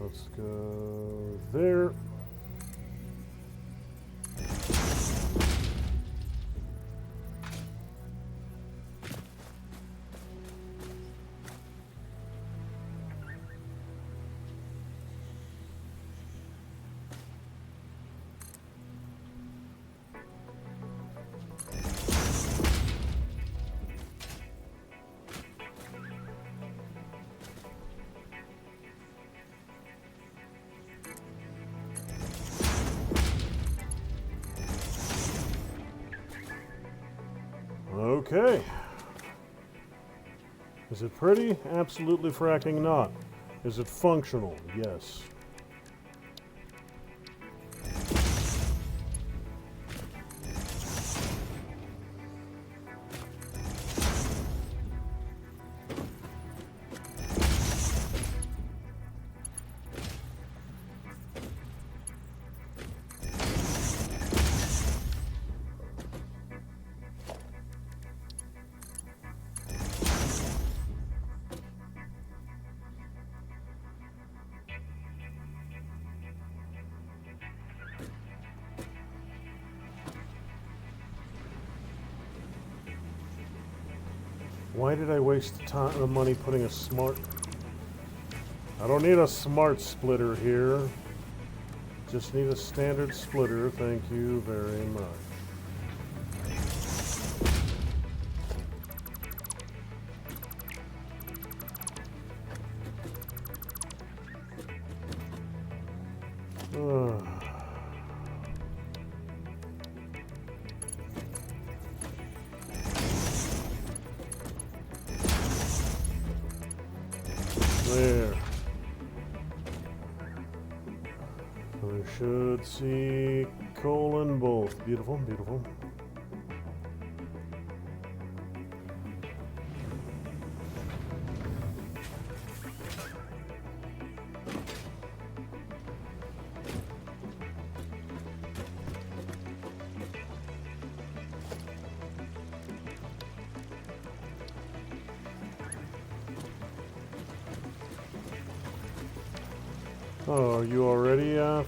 [SPEAKER 1] let's go there. Okay. Is it pretty? Absolutely fracking not. Is it functional? Yes. Why did I waste the money putting a smart... I don't need a smart splitter here. Just need a standard splitter. Thank you very much. There. We should see coal in both. Beautiful, beautiful. Oh, are you already, you are.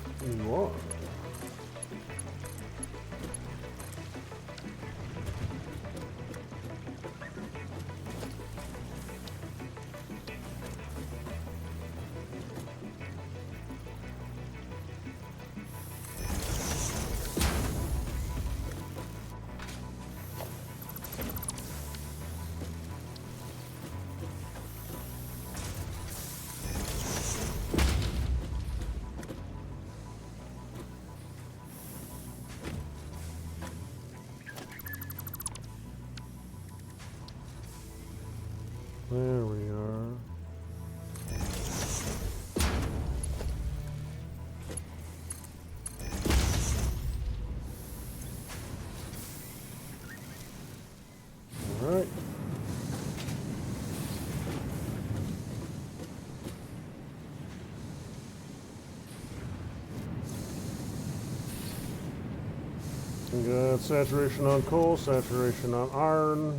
[SPEAKER 1] Got saturation on coal, saturation on iron.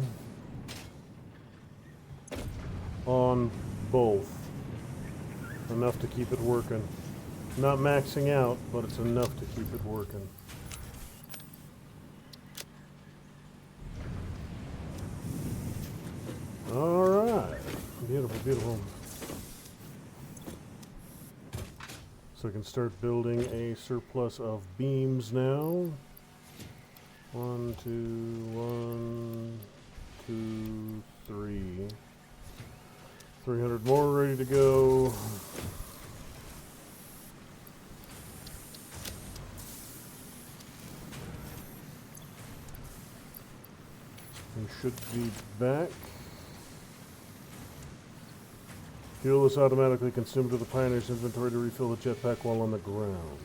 [SPEAKER 1] On both. Enough to keep it working. Not maxing out, but it's enough to keep it working. Alright. Beautiful, beautiful. So I can start building a surplus of beams now. 1, 2, 3. 300 more ready to go. We should be back. Fuel is automatically consumed to the Pioneer's inventory to refill the jetpack while on the ground.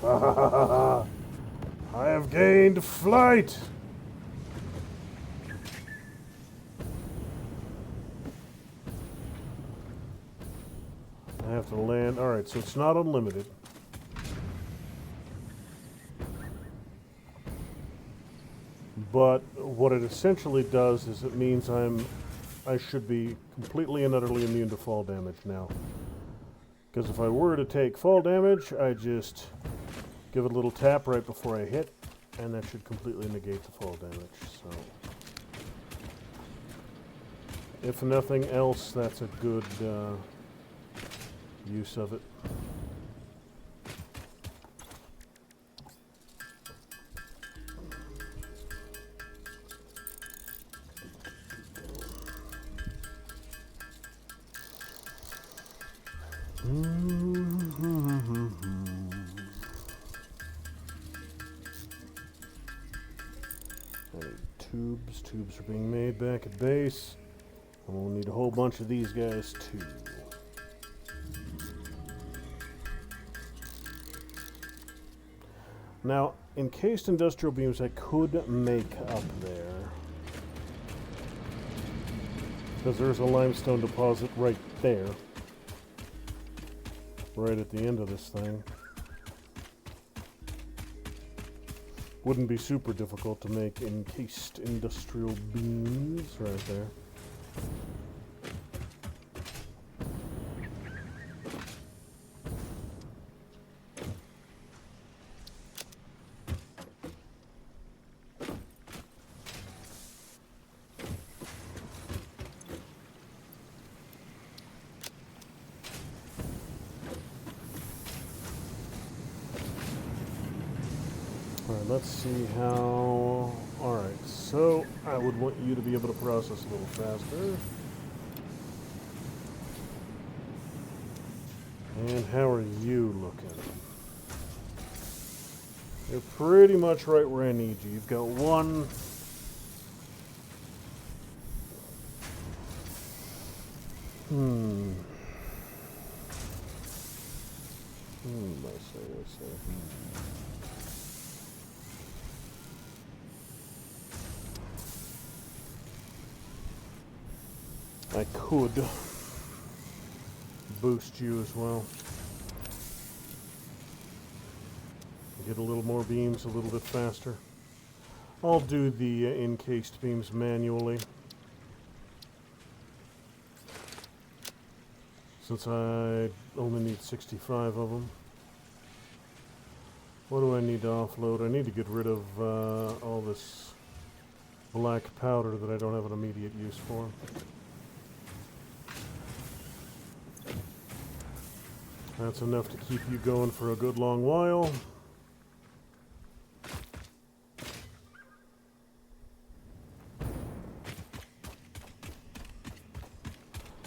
[SPEAKER 1] Ha ha ha ha ha! I have gained flight! I have to land. Alright, so it's not unlimited. But what it essentially does is it means I should be completely and utterly immune to fall damage now. Because if I were to take fall damage, I just give it a little tap right before I hit, and that should completely negate the fall damage. So, if nothing else, that's a good use of it. Tubes are being made back at base. And we'll need a whole bunch of these guys too. Now, encased industrial beams I could make up there. Because there's a limestone deposit right there. Right at the end of this thing. Wouldn't be super difficult to make encased industrial beams right there. Alright, let's see how... Alright, so I would want you to be able to process a little faster. And how are you looking? You're pretty much right where I need you. You've got one... I could boost you as well. Get a little more beams a little bit faster. I'll do the encased beams manually. Since I only need 65 of them. What do I need to offload? I need to get rid of all this black powder that I don't have an immediate use for. That's enough to keep you going for a good long while.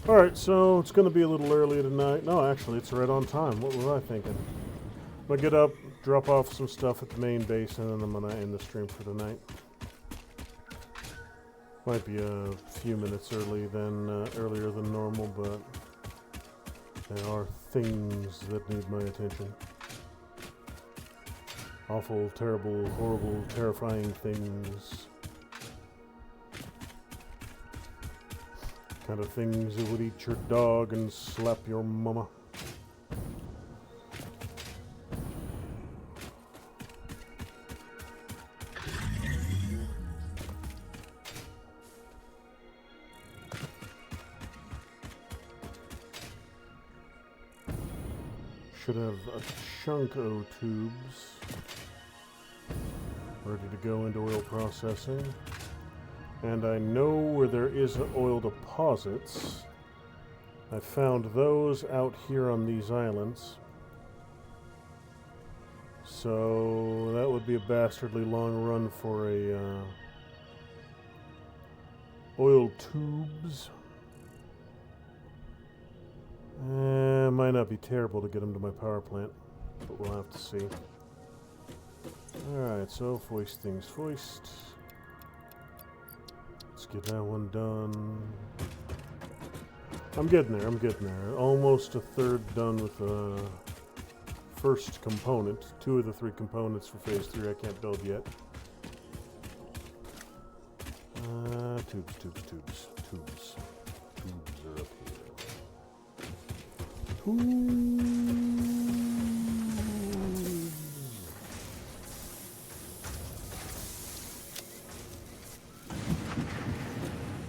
[SPEAKER 1] Alright, so it's going to be a little early tonight. No, actually, it's right on time. What was I thinking? I'm going to get up, drop off some stuff at the main base, and then I'm going to end the stream for tonight. Might be a few minutes earlier than normal, but there are things that need my attention. Awful, terrible, horrible, terrifying things. Kind of things that would eat your dog and slap your mama. Should have a chunk of tubes ready to go into oil processing. And I know where there is oil deposits. I found those out here on these islands. So that would be a bastardly long run for a oil tubes. Might not be terrible to get them to my power plant, but we'll have to see. Alright, so foist things foist. Let's get that one done. I'm getting there, I'm getting there. Almost a third done with the first component. 2 of the 3 components for phase 3 I can't build yet. Tubes are up here.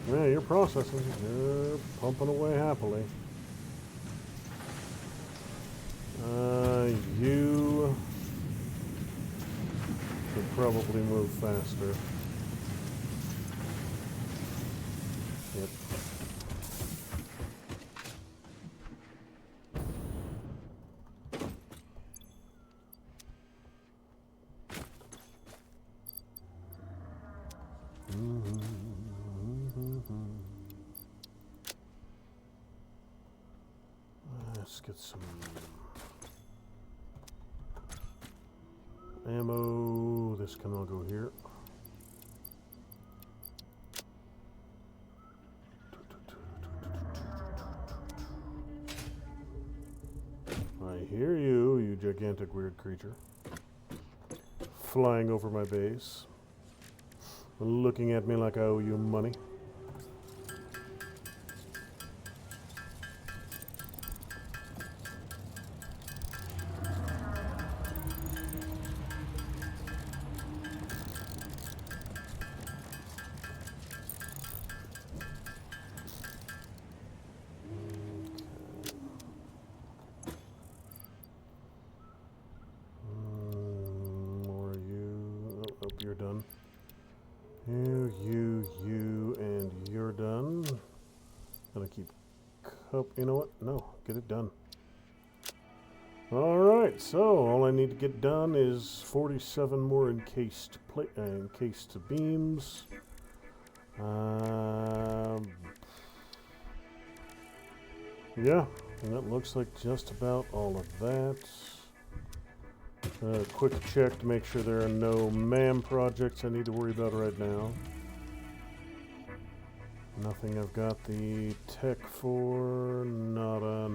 [SPEAKER 1] Yeah, you're processing. You're pumping away happily. You could probably move faster. Yep. Let's get some ammo. This can all go here. I hear you, you gigantic weird creature. Flying over my base. Looking at me like I owe you money. You're done. You, and you're done. Gonna keep you know what? No, get it done. Alright, so all I need to get done is 47 more encased beams. Yeah, and that looks like just about all of that. Quick check to make sure there are no MAM projects I need to worry about right now. Nothing I've got the tech for. Nada.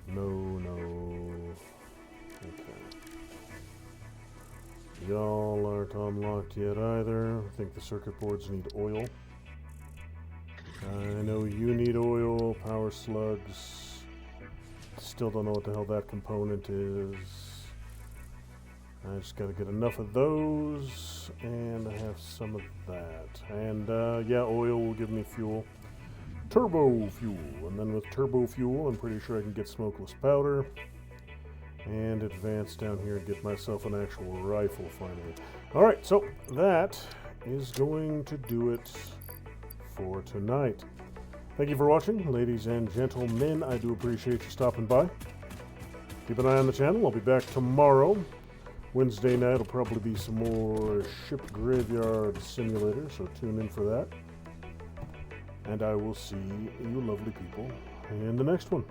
[SPEAKER 1] No. Okay. Y'all aren't unlocked yet either. I think the circuit boards need oil. I know you need oil, power slugs. Still don't know what the hell that component is. I just gotta get enough of those, and I have some of that. And yeah, oil will give me fuel. Turbo fuel. And then with turbo fuel, I'm pretty sure I can get smokeless powder. And advance down here and get myself an actual rifle finally. Alright, so that is going to do it for tonight. Thank you for watching, ladies and gentlemen. I do appreciate you stopping by. Keep an eye on the channel. I'll be back tomorrow. Wednesday night will probably be some more Ship Graveyard Simulator, so tune in for that. And I will see you lovely people in the next one.